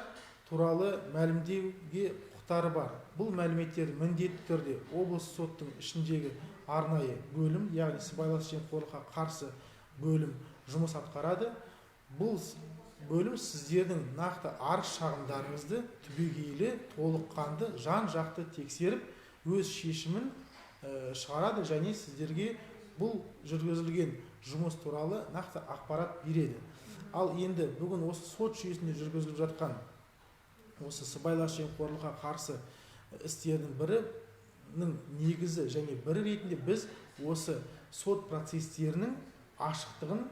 туралы мәлімдеуге құқықтары бар. Бұл мәліметтер міндетті түрде облыс соттың ішіндегі арнайы бөлім, яғни сыбайлас жемқорлыққа қарсы бөлім жұмыс атқарады. Бұл бөлім сіздердің нақты арыз шағымдарыңызды түбегейлі, толыққанды, жан-жақты тексеріп, өз шешімін шығарады және сіздерге бұл жүргізілген жұмыс туралы нақты ақпарат береді. Ал енді бүгін осы сот жүйесінде жүргізіліп жатқан осы сыбайлас жемқорлыққа қарсы істердің бірінің негізі және бірі ретінде біз осы сот процестерінің ашықтығын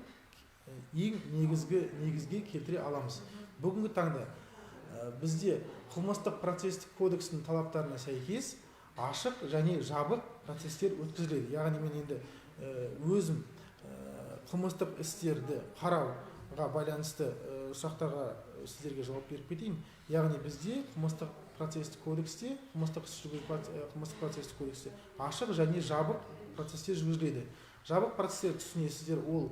ең негізге келтіре аламыз. Бүгінгі таңда бізде қылмыстық процестік кодекстің талаптарына сәйкес ашық және жабық процестер өткізіледі. Яғни мен енді өзім қылмыстық істерді қарауға байланысты сұрақтарға сіздерге жауап беріп кетейін. Яғни бізде қылмыстық процестік кодексте, қылмыстық процестік кодексте ашық және жабық процестер жүргізіледі. Жабық процестер түсінесіздер, ол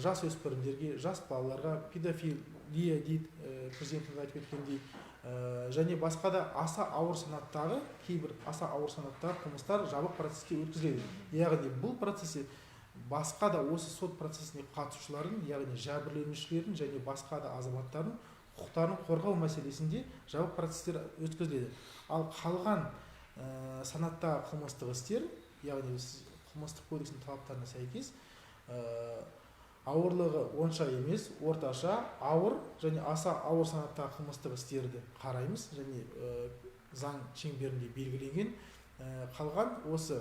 жас өспірімдерге, жас балаларға, педофилия дейді, президентіміз айтып кеткендей, және басқа да аса ауыр санаттағы, кейбір аса ауыр санаттағы қылмыстар жабық процеске өткізіледі. Яғни бұл процессе басқа да осы сот процесіне қатысушылардың, яғни жәбірленушілердің және басқа да азаматтардың құқықтарын қорғау мәселесінде жабық процестер өткізіледі. Ал қалған санаттағы қылмыстық істер, яғни қылмыстық кодекстің талаптарына сәйкес ауырлығы онша емес, орташа, ауыр және аса ауыр санаттағы қылмыстық істерді қараймыз және заң шеңберінде белгіленген. Қалған осы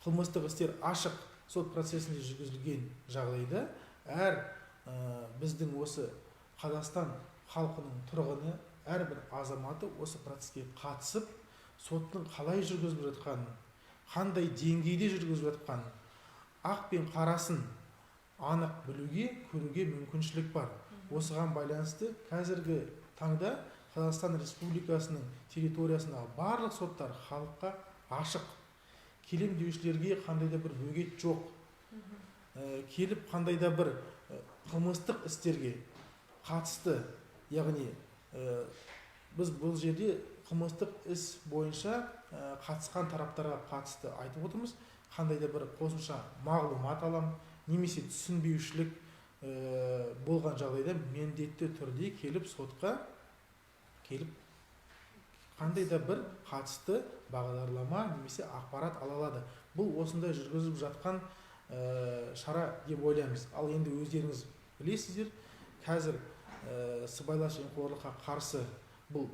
қылмыстық істер ашық сот процесінде жүргізілген жағдайда әр біздің осы Қазақстан халқының тұрғыны, әрбір азаматы осы процеске қатысып, соттың қалай жүргізіліп жатқанын, қандай деңгейде жүргізіліп жатқанын, ақ пен қарасын анық білуге, көруге мүмкіншілік бар. Осыған байланысты қазіргі таңда Қазақстан Республикасының территориясындағы барлық соттар халыққа ашық. Келем деушілерге қандай да бір бөгет жоқ. Келіп қандай да бір қылмыстық істерге қатысты, яғни біз бұл жерде қылмыстық іс бойынша қатысқан тараптарға қатысты айтып отырмыз. Қандай да бір қосымша мағлұмат алам, немесе түсінбеушілік болған жағдайда міндетті түрде келіп сотқа келіп қандай да бір қатысты бағдарлама немесе ақпарат ала алады. Бұл осындай жүргізіліп жатқан шара деп ойлаймыз. Ал енді өздеріңіз білесіздер, қазір сыбайлас жемқорлыққа қарсы бұл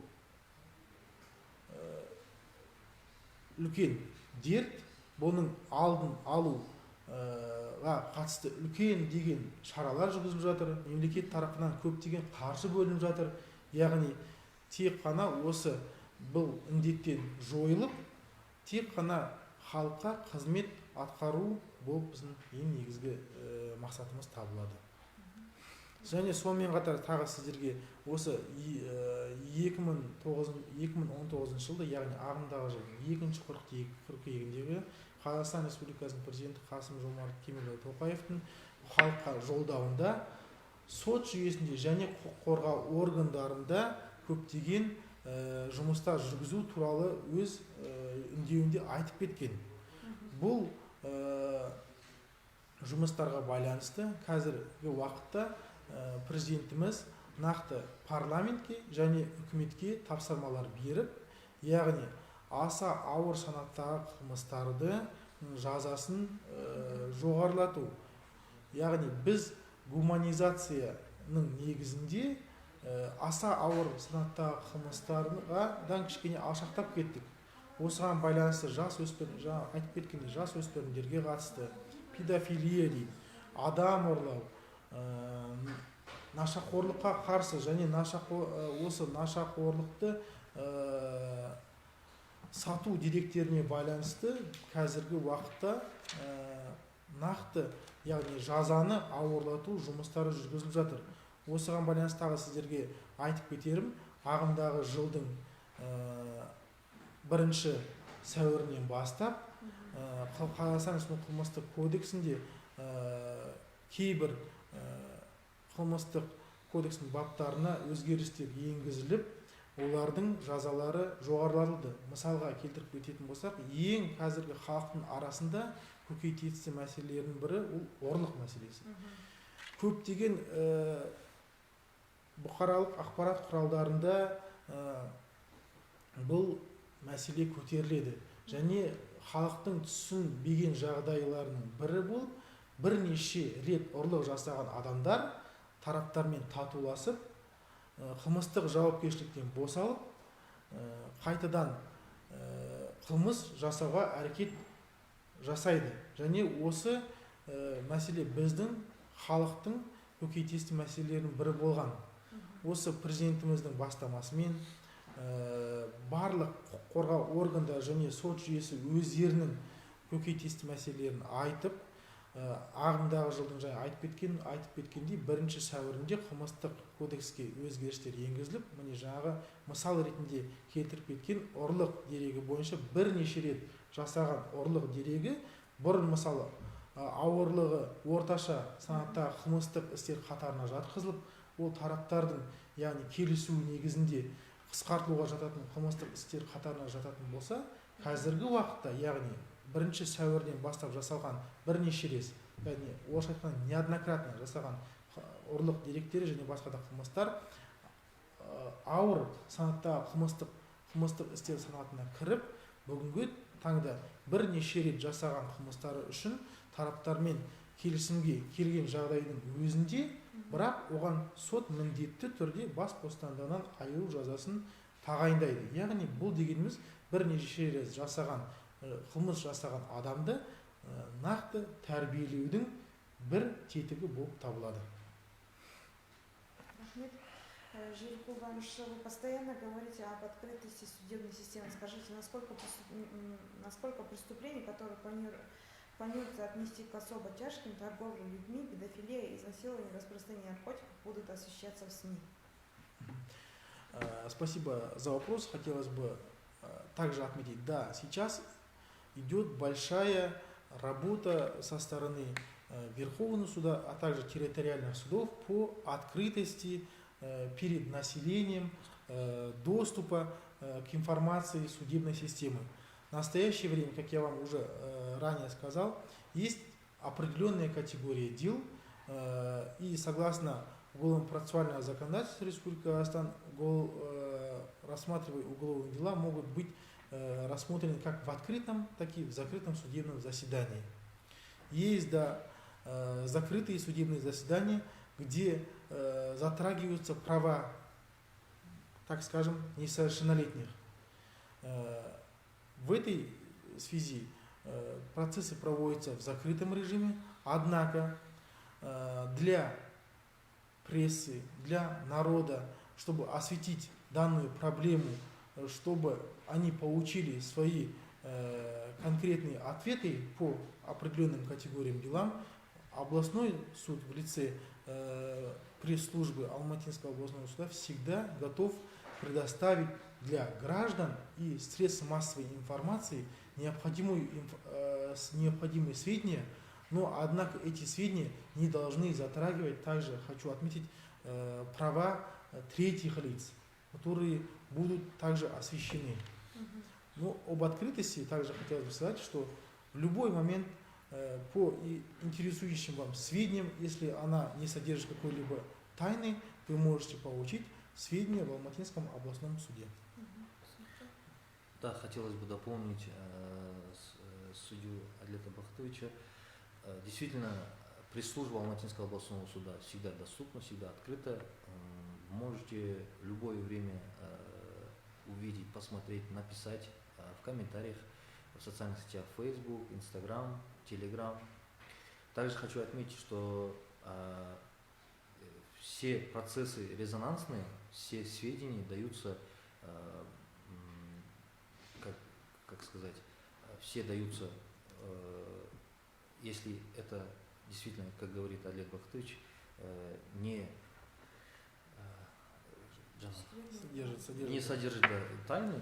үлкен дерт, бұның алдын алуға қатысты үлкен деген шаралар жүргізіліп жатыр. Мемлекет тарапынан көптеген қаржы бөлініп жатыр. Яғни тек қана осы бұл індеттен жойылып, тек қана халыққа қызмет атқару болып біздің ең негізгі мақсатымыз табылады. Және сонымен қатар тағы сіздерге осы 2019 жылда, яғни ағымдағы жылдың 2 қыркүйегіндегі Қазақстан Республикасының президенті Қасым-Жомарт Кемелұлы Тоқаевтың халыққа жолдауында сот жүйесінде және құқық қорғау органдарында көптеген жұмыстар жүргізу туралы өз үндеуінде айтып кеткен. Бұл жұмыстарға байланысты қазіргі уақытта президентіміз нақты парламентке және үкіметке тапсырмалар беріп, яғни аса ауыр санаттағы қылмыстарды жазасын жоғарылату. Яғни біз гуманизацияның негізінде аса ауыр санаттағы қылмыстардан кішкене алшақтап кеттік. Осыған байланысты айтып кеткендей жас өспірімдерге қатысты педофилия дейді, адам ұрлау, нашақорлыққа қарсы және осы нашақорлықты сату деректеріне байланысты қазіргі уақытта нақты, яғни жазаны ауырлату жұмыстары жүргізіліп жатыр. Осыған байланысты тағы сіздерге айтып кетерім, ағымдағы жылдың 1 сәуірінен бастап Қазақстан Республикасының қылмыстық кодексінде кейбір қылмыстық кодекстің баптарына өзгерістер енгізіліп, олардың жазалары жоғарылатылды. Мысалға келтіріп кететін болсақ, ең қазіргі халықтың арасында көкейтесті мәселелердің бірі ол ұрлық мәселесі. Көптеген бұқаралық ақпарат құралдарында бұл мәселе көтеріледі және халықтың түсінбеген жағдайларының бірі болып, бірнеше рет ұрлық жасаған адамдар тараптармен татуласып, қылмыстық жауапкершіліктен босалып, қайтадан қылмыс жасауға әрекет жасайды. Және осы мәселе біздің халықтың көкейтесті мәселелерінің бірі болған. Осы президентіміздің бастамасымен барлық құқық қорғау органдары және сот жүйесі өздерінің көкейтесті мәселелерін айтып, ағымдағы жылдың жаңа айтып кеткендей 1 сәуірінде қылмыстық кодекске өзгерістер енгізіліп, міне жаңағы мысал ретінде келтіріп кеткен ұрлық дерегі бойынша бірнеше рет жасаған ұрлық дерегі бұрын мысалы ауырлығы орташа санаттағы қылмыстық істер қатарына жатқызылып, ол тараптардың яғни келісуі негізінде қысқартылуға жататын қылмыстық істер қатарына жататын болса, қазіргі уақытта, яғни 1 сәуірден бастап жасалған бірнеше рет, яғни орысша айтқанда неоднократно жасаған ұрлық деректері және басқа да қылмыстар ауыр санаттағы қылмыстық істер санатына кіріп, бүгінгі таңда бірнеше рет жасаған қылмыстары үшін тараптармен келісімге келген жағдайдың өзінде, бірақ оған сот міндетті түрде бас бостандығынан айыру жазасын тағайындайды. Яғни бұл дегеніміз бірнеше рет жасаған қылмыс жасаған адамды нақты тәрбиелеудің бір тетігі болып табылады. Рахмет. Жирку Иванович, вы постоянно говорите об открытости судебной системы. Скажите, насколько преступлений, которые планируется отнести к особо тяжким, торговле людьми, педофилия, изнасилование, распространение наркотиков, будут освещаться в СМИ? Спасибо за вопрос. Хотелось бы также отметить, да, сейчас идет большая работа со стороны Верховного суда, а также территориальных судов по открытости перед населением доступа к информации судебной системы. В настоящее время, как я вам уже ранее сказал, есть определенная категория дел, и согласно уголовно-процессуального законодательства Республики Казахстан, рассматривая уголовные дела, могут быть рассмотрены как в открытом, так и в закрытом судебном заседании. Есть, да, закрытые судебные заседания, где затрагиваются права, так скажем, несовершеннолетних. В этой связи процессы проводятся в закрытом режиме, однако для прессы, для народа, чтобы осветить данную проблему, чтобы они получили свои конкретные ответы по определенным категориям делам, областной суд в лице пресс-службы Алматинского областного суда всегда готов предоставить для граждан и средств массовой информации необходимые сведения, но однако эти сведения не должны затрагивать, также хочу отметить, права третьих лиц, которые будут также освещены. Но об открытости также хотелось бы сказать, что в любой момент по интересующим вам сведениям, если она не содержит какой-либо тайны, вы можете получить сведения в Алматинском областном суде. Да, хотелось бы дополнить судью Адлета Бахтовича. Действительно, пресс-служба Алматинского областного суда всегда доступна, всегда открыта. Можете в любое время увидеть, посмотреть, написать в комментариях в социальных сетях Facebook, Instagram, Telegram. Также хочу отметить, что все процессы резонансные, все сведения даются, как сказать, все даются, если это действительно, как говорит Адлет Бахтович, не содержит тайны,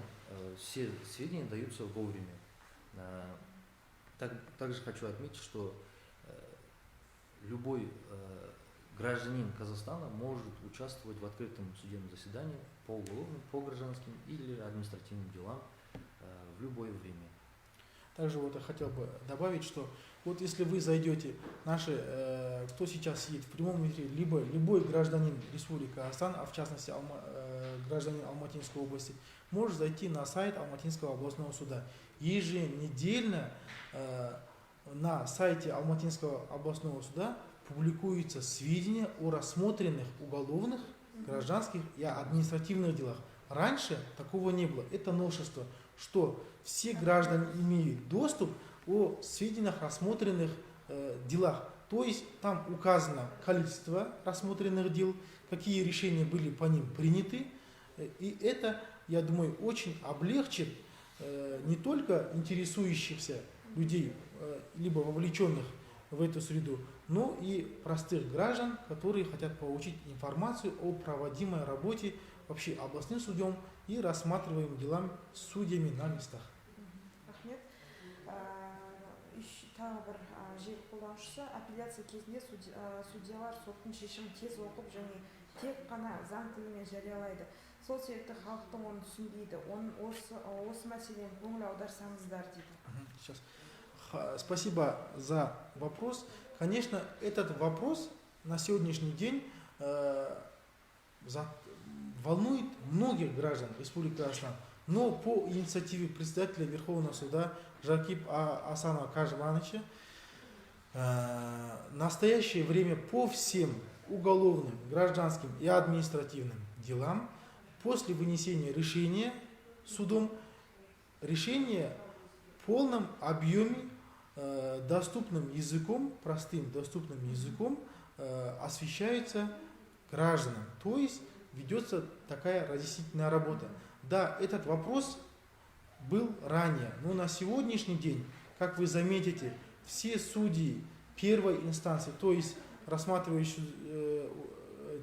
все сведения даются вовремя. Также хочу отметить, что любой гражданин Казахстана может участвовать в открытом судебном заседании по уголовным, по гражданским или административным делам в любое время. Также вот я хотел бы добавить, что вот если вы зайдете, кто сейчас сидит в прямом эфире, либо любой гражданин Республики Казахстан, а в частности гражданин Алматинской области, может зайти на сайт Алматинского областного суда. Еженедельно на сайте Алматинского областного суда публикуются сведения о рассмотренных уголовных, гражданских и административных делах. Раньше такого не было. Это новшество, что все граждане имеют доступ о сведениях рассмотренных делах. То есть там указано количество рассмотренных дел, какие решения были по ним приняты. И это, я думаю, очень облегчит не только интересующихся людей, либо вовлеченных в эту среду, но и простых граждан, которые хотят получить информацию о проводимой работе вообще областным судом и рассматриваемым делам судьями на местах. Рахмет. Тағы бір желі қолданушысы апелляция кезінде судьялар соттың шешімін тез оқып және тек қана заң тілімен жариялайды. Сол себепті халықтың оны түсінбейді. Осы мәселені көңіл аударсаңыздар дейді. Сейчас. Спасибо за вопрос. Конечно, этот вопрос на сегодняшний день волнует многих граждан Республики Казахстан. Но по инициативе председателя Верховного суда Жакип Асана Кажвановича в настоящее время по всем уголовным, гражданским и административным делам после вынесения решения судом, решение в полном объеме доступным языком, простым доступным языком освещается гражданам. То есть ведется такая разъяснительная работа. Да, этот вопрос был ранее, но на сегодняшний день, как вы заметите, все судьи первой инстанции, то есть рассматривающие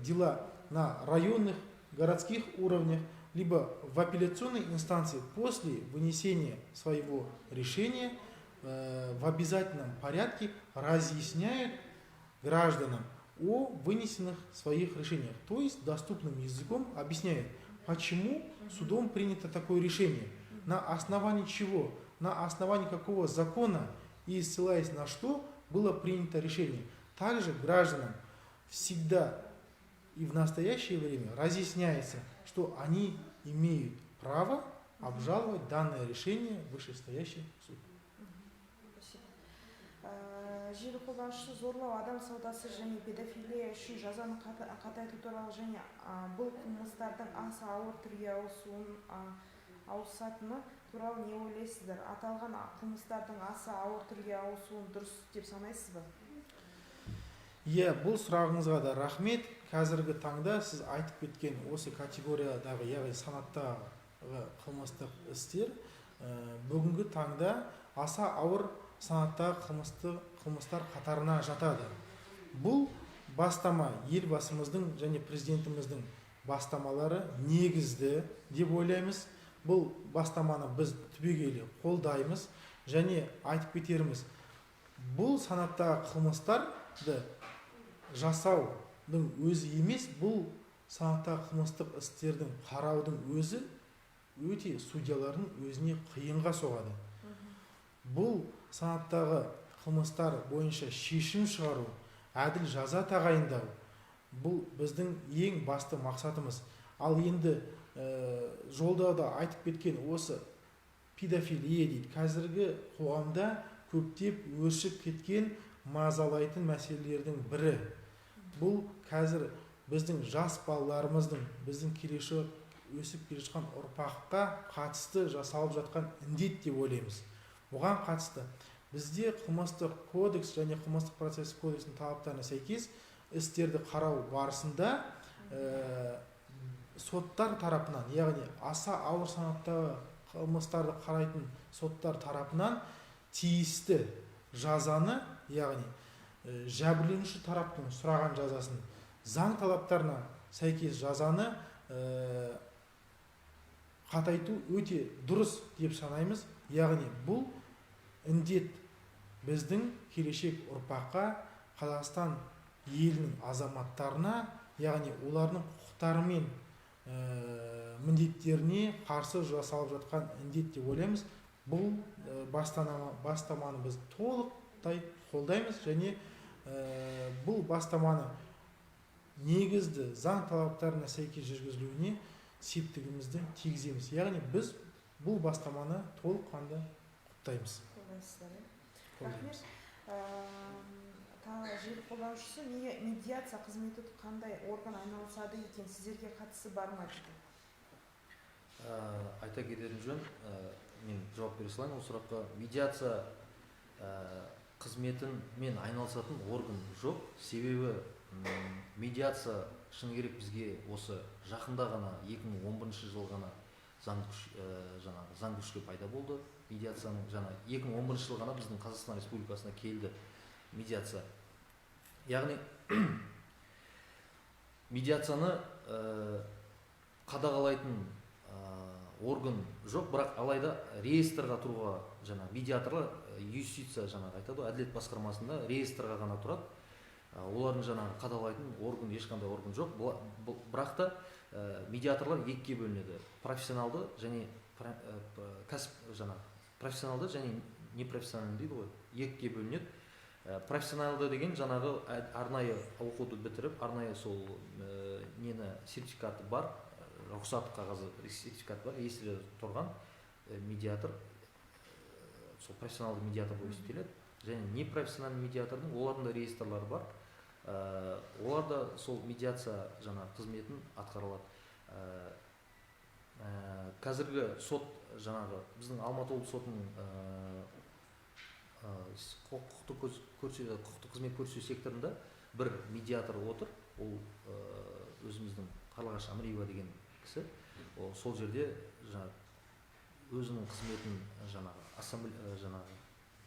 дела на районных, городских уровнях, либо в апелляционной инстанции после вынесения своего решения в обязательном порядке разъясняют гражданам о вынесенных своих решениях. То есть доступным языком объясняют, почему судом принято такое решение, на основании чего, на основании какого закона и ссылаясь на что было принято решение. Также гражданам всегда и в настоящее время разъясняется, что они имеют право обжаловать данное решение в вышестоящий суд. Желі қолданушы зорлау, адам саудасы және педофилия үшін жазаны қатайту туралы және бұл қылмыстардың аса ауыр түрге ауысатыны туралы не ойлайсыздар? Аталған қылмыстардың аса ауыр түрге ауысуын дұрыс деп санайсыз ба? Бұл сұрағыңызға да рахмет. Қазіргі таңда сіз айтып кеткен осы категориядағы, яғни санаттағы қылмыстық істер бүгінгі таңда аса ауыр санаттағы қылмыстар қатарына жатады. Бұл бастама елбасымыздың және президентіміздің бастамалары негізді деп ойлаймыз. Бұл бастаманы біз түбегейлі қолдаймыз және айтып кетеріміз. Бұл санаттағы қылмыстарды жасаудың өзі емес, бұл санаттағы қылмыстық істердің қараудың өзі өте судьялардың өзіне қиынға соғады. Бұл санаттағы қылмыстар бойынша шешім шығару, әділ жаза тағайындау, бұл біздің ең басты мақсатымыз. Ал енді жолдауда айтып кеткен осы педофилия дейді, қазіргі қоғамда көптеп өршіп кеткен мазалайтын мәселелердің бірі. Бұл қазір біздің жас балаларымыздың, біздің келешек өсіп келе жатқан ұрпаққа қатысты жасалып жатқан індет деп ойлаймыз. Оған қатысты бізде қылмыстық кодекс және қылмыстық процесс кодексінің талаптарына сәйкес істерді қарау барысында соттар тарапынан, яғни аса ауыр санаттағы қылмыстарды қарайтын соттар тарапынан тиісті жазаны, яғни жәбірленуші тараптың сұраған жазасын, заң талаптарына сәйкес жазаны қатайту өте дұрыс деп санаймыз. Яғни бұл індет біздің келешек ұрпаққа, Қазақстан елінің азаматтарына, яғни олардың құқықтары мен міндеттеріне қарсы жасалып жатқан індет деп ойлаймыз. Бұл бастаманы біз толықтай қолдаймыз және бұл бастаманы негізді заң талаптарына сәйкес жүргізілуіне септігімізді тигіземіз. Яғни біз бұл бастаманы толыққанды құптаймыз. Рахмет. желі қолданушысы медиация қызметі қандай орган айналысады екен, сіздерге қатысы бар ма дейді. Айта кететін жөн, мен жауап бере салайын ол сұраққа. Медиация қызметін мен айналысатын орган жоқ. Себебі медиация шыны керек бізге осы жақында ғана 2011 жыл ғана заң күшке пайда болды. Медиацияның 2011 жыл ғана біздің Қазақстан Республикасына келді медиация. Яғни медиацияны қадағалайтын орган жоқ, бірақ алайда реестрға тұруға медиаторлар юстиция айтады, әділет басқармасында реестрға ғана тұрады. Олардың қадағалайтын орган, ешқандай орган жоқ. Бірақ та медиаторлар екіге бөлінеді. Профессионалды және профессионалды және непрофессионалды дейді ғой. Екіге бөлінеді. Профессионалды деген арнайы оқуды бітіріп, арнайы сол сертификаты бар, рұқсат қағазы сертификат бар, есілі тұрған медиатор, сол профессионалды медиатор болып есептеледі. Және непрофессионалды медиатордың олардың да реестрлары бар. Олар да сол медиация қызметін атқарылады. Қазіргі сот біздің Алматы облысы сотының құқықтық қызмет көрсету секторында бір медиатор отыр. Ол өзіміздің Қарлығаш Амриева деген кісі. Сол жерде өзінің қызметін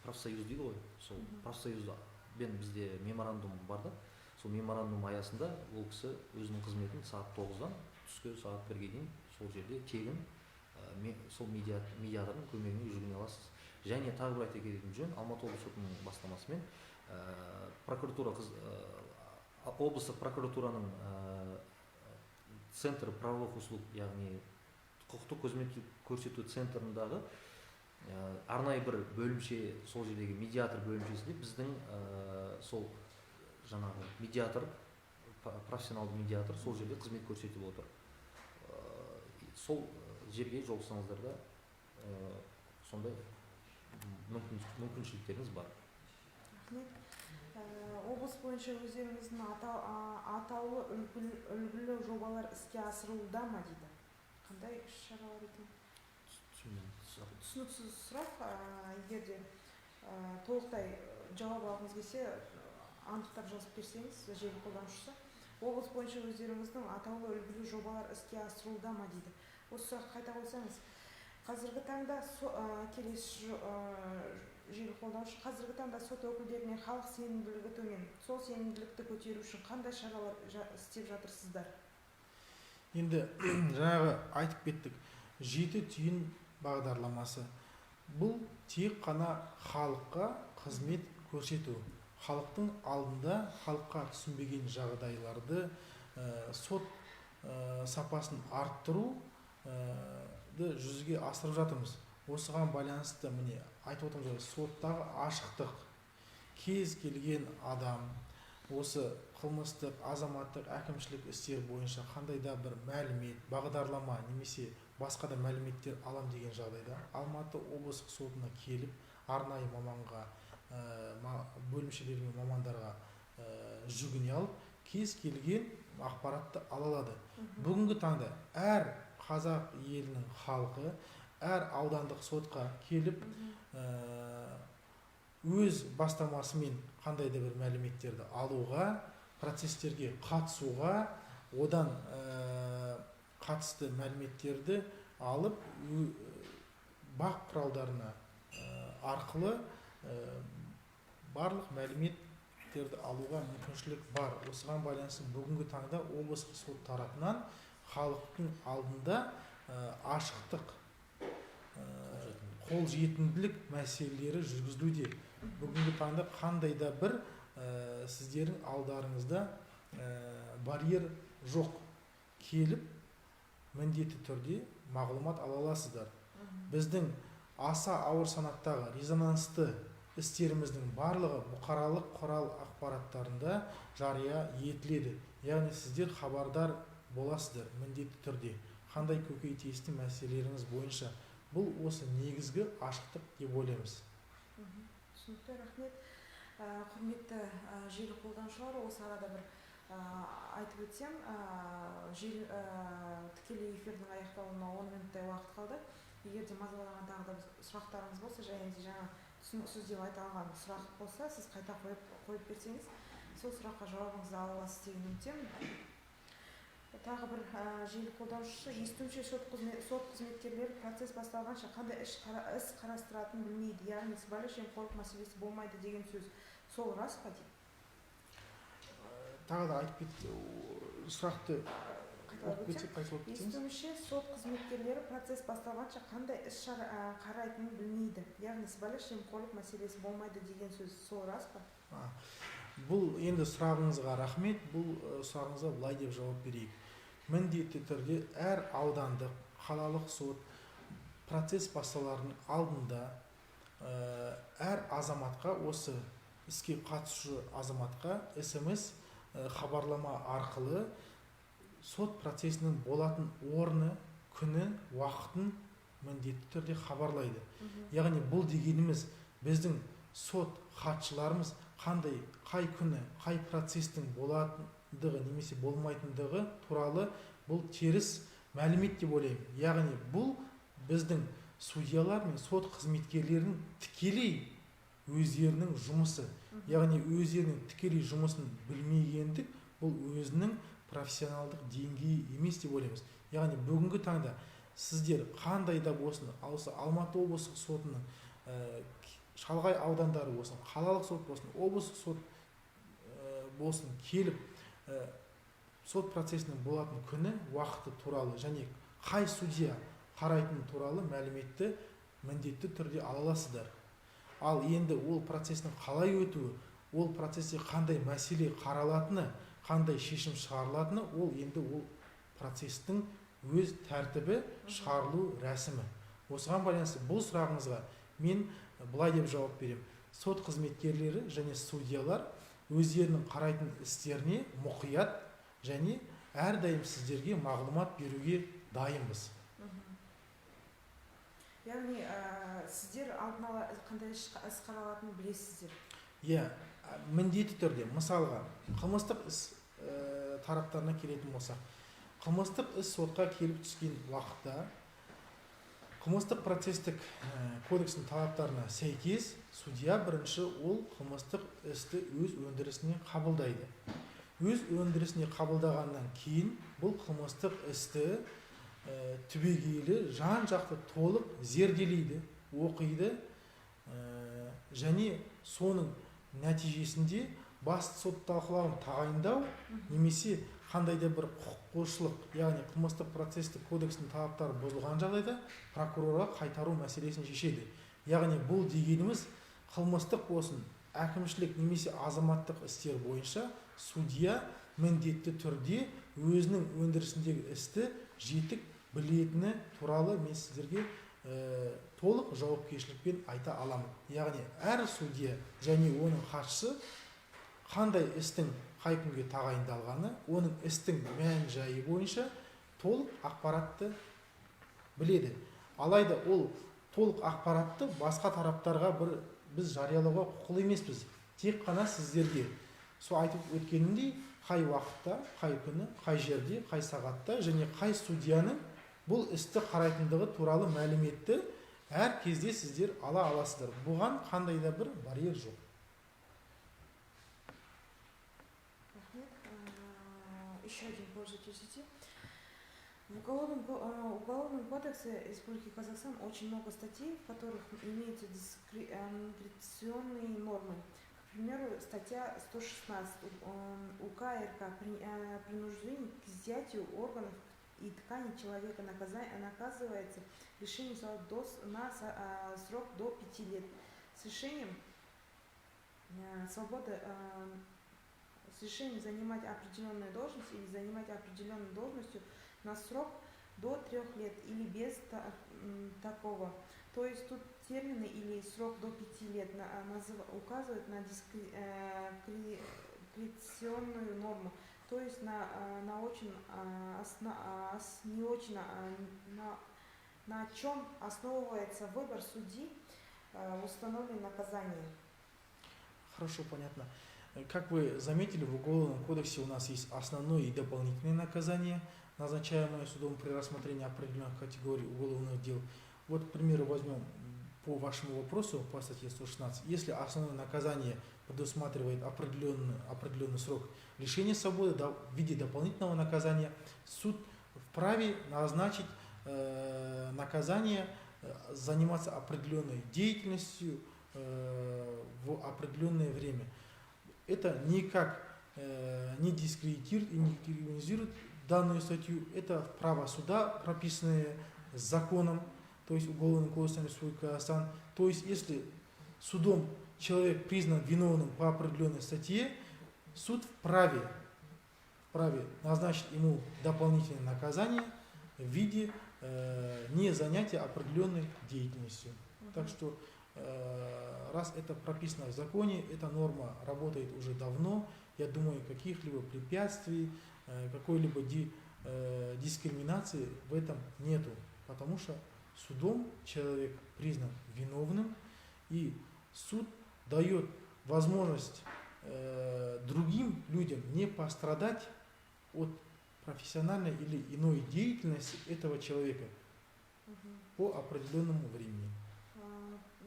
профсоюз дейді ғой. Сол профсоюзбен бізде меморандум бар да. Сол меморандум аясында ол кісі өзінің қызметін сағат 9-дан түскі сағат 1-ге дейін сол жерде тегін сол медиатордың көмегіне жүгіне аласыз. Және тағы бір айта кететін жөн, Алматы облысы сотының бастамасымен облыстық прокуратураның центр правовых услуг, яғни құқықтық қызмет көрсету центрындағы арнайы бір бөлімше, сол жердегі медиатор бөлімшесінде біздің сол медиатор, профессионалды медиатор сол жерде қызмет көрсетіп отыр. Сол жерге жолықсаңыздар да сондай мүмкіншіліктеріңіз бар. Облыс бойынша өздеріңіздің атаулы үлгілі жобалар іске асырылуда ма дейді. Қандай іс-шаралар екен? Түсініксіз сұрақ. Егер де толықтай жауап алғыңыз келсе, анықтап жазып берсеңіз, желі қолданушысы. Облыс бойынша өздеріңіздің атаулы үлгілі жобалар іске асырылуда ма дейді. Осы сұрақты қайта қойсаңыз, қазіргі таңда келесі желі қолданушы, қазіргі таңда сот өкілдеріне халық сенімділігі төмен, сол сенімділікті көтеру үшін қандай шаралар істеп жатырсыздар? Енді айтып кеттік, 7 түйін бағдарламасы. Бұл тек қана халыққа қызмет көрсету. Халықтың алдында халыққа түсінбеген жағдайларды сот сапасын арттыру жүзеге асырып жатырмыз. Осыған байланысты міне айтып отырмыз, соттағы ашықтық. Кез келген адам осы қылмыстық, азаматтық, әкімшілік істер бойынша қандай да бір мәлімет, бағдарлама немесе басқа да мәліметтер алам деген жағдайда Алматы облыстық сотына келіп, арнайы маманға, бөлімшелер мен мамандарға жүгіне алып, кез келген ақпаратты ала алады. Бүгінгі таңда әр қазақ елінің халқы әр аудандық сотқа келіп өз бастамасымен қандай да бір мәліметтерді алуға, процестерге қатысуға, одан қатысты мәліметтерді алып бақ құралдарына арқылы барлық мәліметтерді алуға мүмкіншілік бар. Осыған байланысты бүгінгі таңда облыстық сот тарапынан халықтың алдында ашықтық, қолжетімділік мәселелері жүргізілуде. Бүгінгі таңда қандай да бір сіздердің алдарыңызда барьер жоқ. Келіп, міндетті түрде мағлұмат ала аласыздар. Біздің аса ауыр санаттағы резонансты істеріміздің барлығы бұқаралық құрал ақпараттарында жария етіледі. Яғни сіздер хабардар боласыздар міндетті түрде. Қандай көкейтесті мәселелеріңіз бойынша. Бұл осы негізгі ашықтық деп ойлаймыз. Түсінікті, рахмет. Құрметті желі қолданушылары, осы арада бір айтып өтсем, тікелей эфирдің аяқталуына 10 минуттай уақыт қалды. Егер де мазалаған тағы да сұрақтарыңыз болса, және де жаңа түсініксіз деп айта алған сұрақ болса, сіз қайта қойып берсеңіз, сол сұраққа жауабыңызды ала аласыз деген үміттемін. Тағы бір желі қолданушысы, естуімше сот қызметкерлері процесс басталғанша қандай іс қарастыратынын білмейді, яғни сыбайлас жемқорлық мәселесі болмайды деген сөз. Сол рас па дейді? Тағы да айтып кетті, сұрақты оқып кетсек қайтып оқып кетсеңіз. Естуімше сот қызметкерлері процесс басталғанша қандай іс қарайтынын білмейді, яғни сыбайлас жемқорлық мәселесі болмайды деген сөз. Сол рас па? Бұл енді сұрағыңызға рахмет. Бұл сұрағыңызға былай деп жауап берейік. Міндетті түрде әр аудандық қалалық сот процесс басталардың алдында әр азаматқа, осы іске қатысушы азаматқа СМС хабарлама арқылы сот процесінің болатын орны, күні, уақытын міндетті түрде хабарлайды. Яғни бұл дегеніміз біздің сот хатшыларымыз қай күні, қай процестің болатындығы немесе болмайтындығы туралы бұл теріс мәлімет деп ойлаймын. Яғни бұл біздің судьялар мен сот қызметкерлерінің тікелей өздерінің жұмысы. Яғни өздерінің тікелей жұмысын білмегендік бұл өзінің профессионалдық деңгейі емес деп ойлаймыз. Яғни бүгінгі таңда сіздер қандай да болсын, осы Алматы облыстық сотының шалғай аудандары болсын, қалалық сот болсын, облыстық сот болсын, келіп сот процесінің болатын күні, уақыты туралы және қай судья қарайтын туралы мәліметті міндетті түрде ала аласыздар. Ал енді ол процестің қалай өтуі, ол процесте қандай мәселе қаралатыны, қандай шешім шығарылатыны, ол енді ол процестің өз тәртібі, шығарылу рәсімі. Осыған байланысты бұл сұрағыңызға мен былай деп жауап берем. Сот қызметкерлері және судьялар өздерінің қарайтын істеріне мұқият және әрдайым сіздерге мағлұмат беруге дайынбыз. Яғни сіздер алдын ала қандай іс қаралатынын білесіздер? Иә, міндетті түрде. Мысалға, қылмыстық іс тараптарына келетін болсақ, қылмыстық іс сотқа келіп түскен уақытта қылмыстық процестік кодекстің талаптарына сәйкес судья бірінші ол қылмыстық істі өз өндірісіне қабылдайды. Өз өндірісіне қабылдағаннан кейін бұл қылмыстық істі түбегейлі, жан-жақты толық зерделейді, оқиды және соның нәтижесінде басты сот талқылауын тағайындау немесе қандай да бір құқық бұзушылық, яғни қылмыстық процестік кодекстің талаптары бұзылған жағдайда прокурорға қайтару мәселесін шешеді. Яғни бұл дегеніміз қылмыстық болсын, әкімшілік немесе азаматтық істер бойынша судья міндетті түрде өзінің өндірісіндегі істі жетік білетіні туралы мен сіздерге толық жауапкершілікпен айта аламын. Яғни әр судья және оның хатшысы қандай істің қай күнге тағайындалғаны, оның істің мән-жайы бойынша толық ақпаратты біледі. Алайда ол толық ақпаратты басқа тараптарға біз жариялауға құқылы емеспіз. Тек қана сіздерге сол айтып өткенімдей, қай уақытта, қай күні, қай жерде, қай сағатта және қай судьяның бұл істі қарайтындығы туралы мәліметті әр кезде сіздер ала аласыздар. Бұған қандай да бір барьер жоқ. Еще один пользователь сети. В Уголовном кодексе Республики Казахстан очень много статей, в которых имеются дискреционные нормы. К примеру, статья 116 УК РК «Принуждение к изъятию органов и тканей человека наказывается лишением на срок до 5 лет. С решением свободы с решением занимать определенную должность или занимать определенную должностью на срок до 3 лет или без такого. То есть тут термины или срок до 5 лет указывают на дискреционную норму, то есть на чем основывается выбор судьи в установленном наказании. Хорошо, понятно. Как вы заметили, в Уголовном кодексе у нас есть основное и дополнительное наказание, назначаемое судом при рассмотрении определенных категорий уголовных дел. Вот, к примеру, возьмем по вашему вопросу по статье 116. Если основное наказание предусматривает определенный срок лишения свободы в виде дополнительного наказания, суд вправе назначить наказание заниматься определенной деятельностью в определенное время. Это никак не дискредитирует и не криминализирует данную статью. Это право суда, прописанное законом, то есть Уголовным кодексом Республики Казахстан. То есть, если судом человек признан виновным по определенной статье, суд вправе назначить ему дополнительное наказание в виде не занятия определенной деятельностью. Так что, раз это прописано в законе, эта норма работает уже давно, я думаю, каких-либо препятствий, какой-либо дискриминации в этом нету, потому что судом человек признан виновным, и суд дает возможность другим людям не пострадать от профессиональной или иной деятельности этого человека по определенному времени.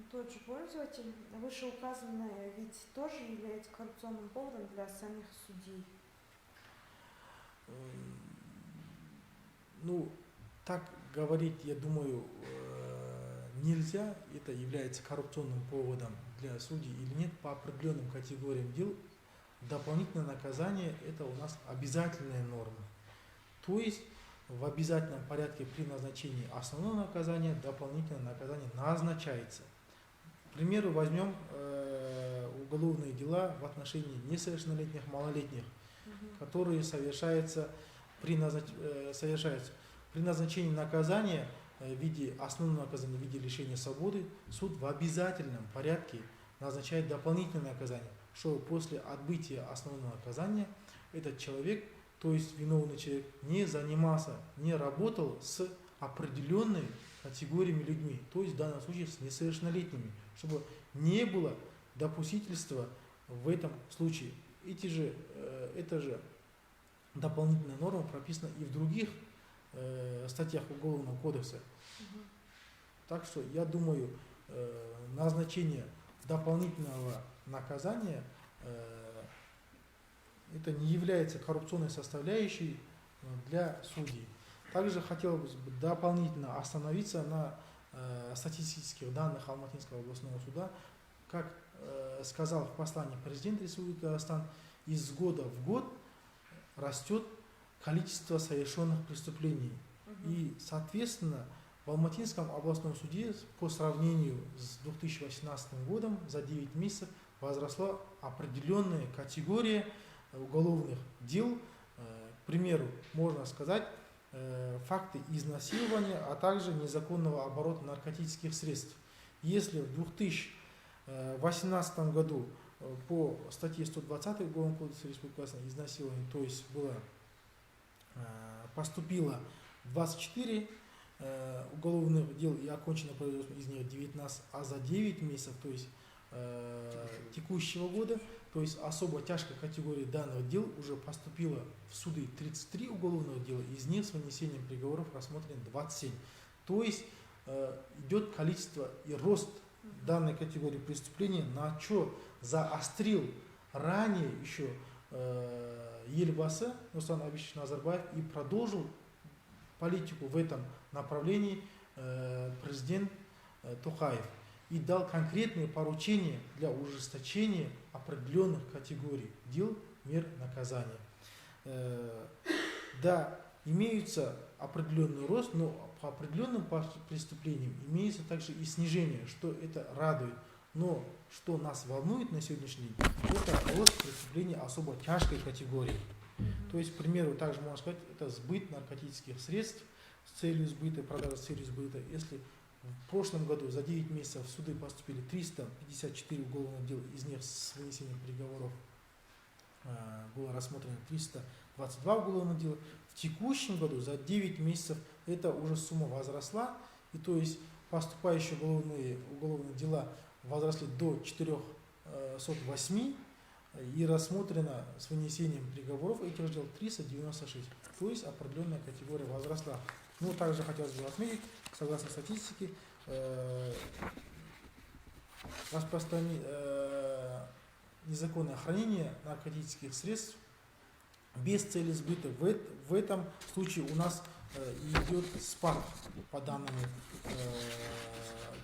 Тот же пользователь, вышеуказанное ведь тоже является коррупционным поводом для самих судей. Ну, так говорить, я думаю, нельзя. Это является коррупционным поводом для судей или нет. По определенным категориям дел дополнительное наказание – это у нас обязательная норма. То есть в обязательном порядке при назначении основного наказания дополнительное наказание назначается. К примеру, возьмем уголовные дела в отношении несовершеннолетних, малолетних, которые совершаются при назначении наказания в виде основного наказания, в виде лишения свободы. Суд в обязательном порядке назначает дополнительное наказание, что после отбытия основного наказания этот человек, то есть виновный человек, не занимался, не работал с определенными категориями людьми, то есть в данном случае с несовершеннолетними, чтобы не было допустительства в этом случае. Эта же дополнительная норма прописана и в других статьях Уголовного кодекса. Так что я думаю, назначение дополнительного наказания это не является коррупционной составляющей для судей. Также хотел бы дополнительно остановиться на статистических данных Алматинского областного суда. Как сказал в послании президент Республики Казахстан, из года в год растет количество совершенных преступлений. И, соответственно, в Алматинском областном суде по сравнению с 2018 годом за 9 месяцев возросла определенная категория уголовных дел. К примеру, можно сказать, факты изнасилования, а также незаконного оборота наркотических средств. Если в 2018 году по статье 120 Уголовного кодекса Республики Казахстан изнасилование, то есть поступило 24 уголовных дел и окончено производство из них 19, а за 9 месяцев, то есть текущего года, то есть особо тяжкой категории данных дел уже поступило в суды 33 уголовных дела, из них с вынесением приговоров рассмотрено 27. То есть идет количество и рост данной категории преступления, на что заострил ранее еще Елбасы Нурсултан Абишевич Назарбаев и продолжил политику в этом направлении президент Токаев и дал конкретные поручения для ужесточения определенных категорий дел, мер наказания. Да, имеются определенный рост, но по определенным преступлениям имеется также и снижение, что это радует. Но что нас волнует на сегодняшний день, это рост преступлений особо тяжкой категории. То есть, к примеру, также можно сказать, это сбыт наркотических средств с целью сбыта, продажа с целью сбыта. Если в прошлом году за 9 месяцев в суды поступили 354 уголовных дел, из них с вынесением приговоров было рассмотрено 322 уголовных дела. В текущем году за 9 месяцев эта уже сумма возросла, и то есть поступающие уголовные дела возросли до сот 8 и рассмотрено с вынесением приговоров этих дел 396. То есть определенная категория возросла. Ну, также хотелось бы отметить, согласно статистике, незаконное хранение наркотических средств без цели сбыта. В этом случае у нас идет спад по данному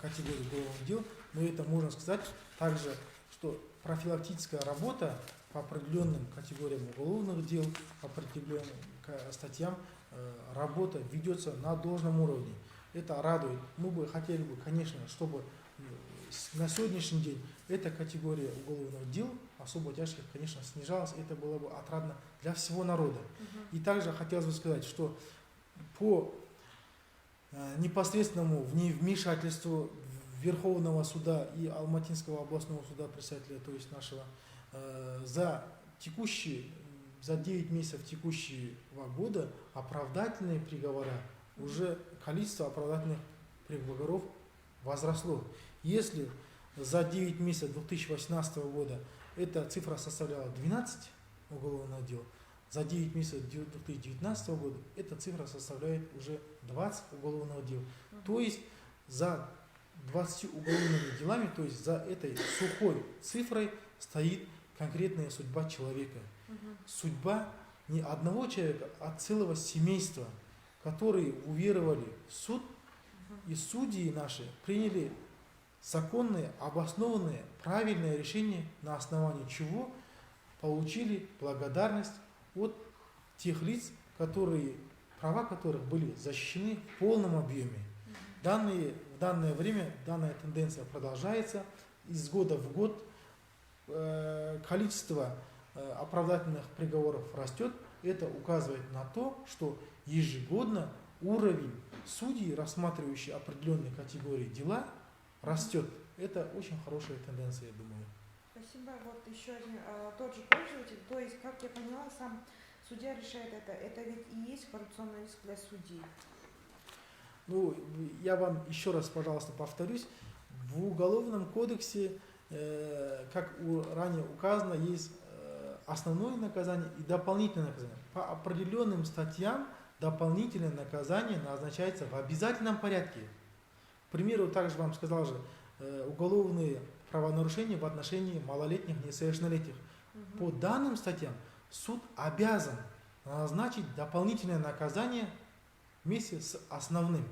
категории уголовных дел. Но это можно сказать также, что профилактическая работа по определенным категориям уголовных дел, по определенным статьям, работа ведется на должном уровне. Это радует. Мы бы хотели бы, конечно, чтобы на сегодняшний день эта категория уголовных дел особо тяжких, конечно, снижалась. Это было бы отрадно для всего народа. И также хотелось бы сказать, что по непосредственному вмешательству Верховного суда и Алматинского областного суда председателя, то есть нашего, за 9 месяцев текущего года оправдательные приговоры, уже количество оправдательных приговоров возросло. Если за 9 месяцев 2018 года эта цифра составляла 12 уголовных дел, за 9 месяцев 2019 года эта цифра составляет уже 20 уголовных дел. То есть за 20 уголовными делами, то есть за этой сухой цифрой стоит конкретная судьба человека. Судьба не одного человека, а целого семейства, которые уверовали в суд, и судьи наши приняли законные, обоснованные, правильные решения, на основании чего получили благодарность от тех лиц, права которых были защищены в полном объеме. В данное время данная тенденция продолжается. Из года в год количество оправдательных приговоров растет. Это указывает на то, что ежегодно уровень судей, рассматривающих определенные категории дела, растет. Это очень хорошая тенденция, я думаю. Спасибо. Вот еще один тот же пользователь. То есть, как я поняла, сам судья решает это. Это ведь и есть коррупционный риск для судей. Ну, я вам еще раз, пожалуйста, повторюсь. В Уголовном кодексе, как ранее указано, есть основное наказание и дополнительное наказание. По определенным статьям дополнительное наказание назначается в обязательном порядке. К примеру, также вам сказал же, уголовные правонарушения в отношении малолетних, несовершеннолетних. По данным статьям суд обязан назначить дополнительное наказание вместе с основным.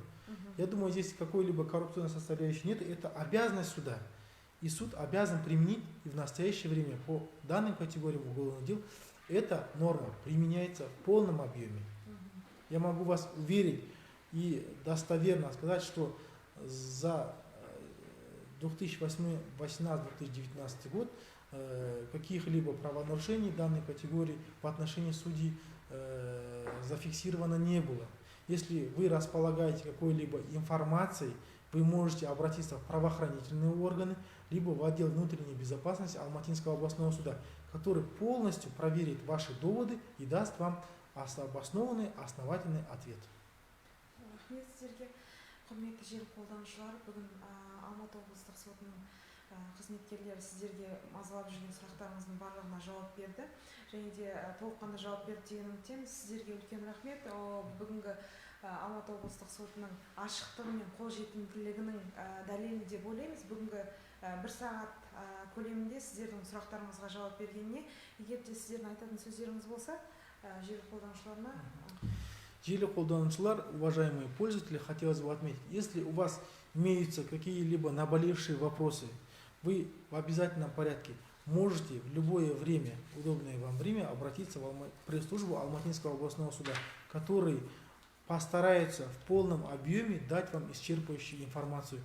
Я думаю, здесь какой-либо коррупционной составляющей нет, это обязанность суда. И суд обязан применить и в настоящее время по данным категориям уголовных дел эта норма применяется в полном объеме. Я могу вас уверить и достоверно сказать, что за 2018-2019 год каких-либо правонарушений данной категории по отношению судей зафиксировано не было. Если вы располагаете какой-либо информацией, вы можете обратиться в правоохранительные органы, либо в отдел внутренней безопасности Алматинского областного суда, который полностью проверит ваши доводы и даст вам обоснованный, основательный ответ. Рахмет сіздерге. Құрметті жер қолданушылар, бүгін Алматы облыстық сотының қызметкерлері сіздерге мазалап жүрген сұрақтарыңыздың барлығына жауап берді. Және де толыққанды жауап берді деген үміттемін. Сіздерге үлкен рахмет. Бүгінгі Алматы облыстық сотының ашықтығы мен қолжетімділігінің дәлелі деп ойлаймыз. Бүгінгі 1 сағат көлемінде сіздердің сұрақтарыңызға жауап бергеніне, егер де сіздердің айтатын сөздеріңіз болса, желі қолданушыларына. Желі қолданушылар, уважаемые пользователи, хотелось бы отметить, если у вас имеются какие-либо наболевшие вопросы, вы в обязательном порядке можете в любое время, удобное вам время, обратиться в пресс-службу Алматинского областного суда, который постарается в полном объеме дать вам исчерпывающую информацию.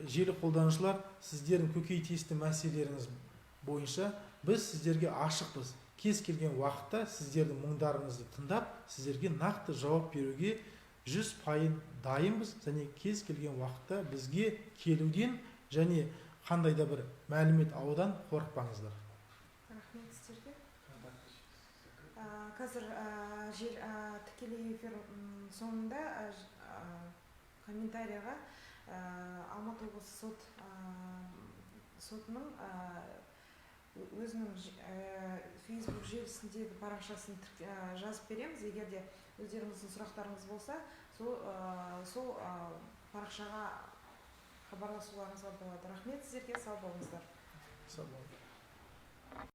Желі қолданушылар, сіздердің көкейтесті мәселелеріңіз бойынша біз сіздерге ашықпыз. Кез келген уақытта сіздердің мұңдарыңызды тыңдап, сіздерге нақты жауап беруге 100% дайынбыз, және кез келген уақытта бізге келуден және қандай да бір мәлімет алудан қорықпаңыздар. Рахмет сіздерге. Қазір тікелей эфир соңында комментарияға Алматы облысы сотының өзінің Facebook желісіндегі парақшасын жазып береміз. Егер де өздеріңіздің сұрақтарыңыз болса, сол парақшаға хабарласуларыңызға болады. Рахмет сіздерге, сау болыңыздар. Сау болыңыздар.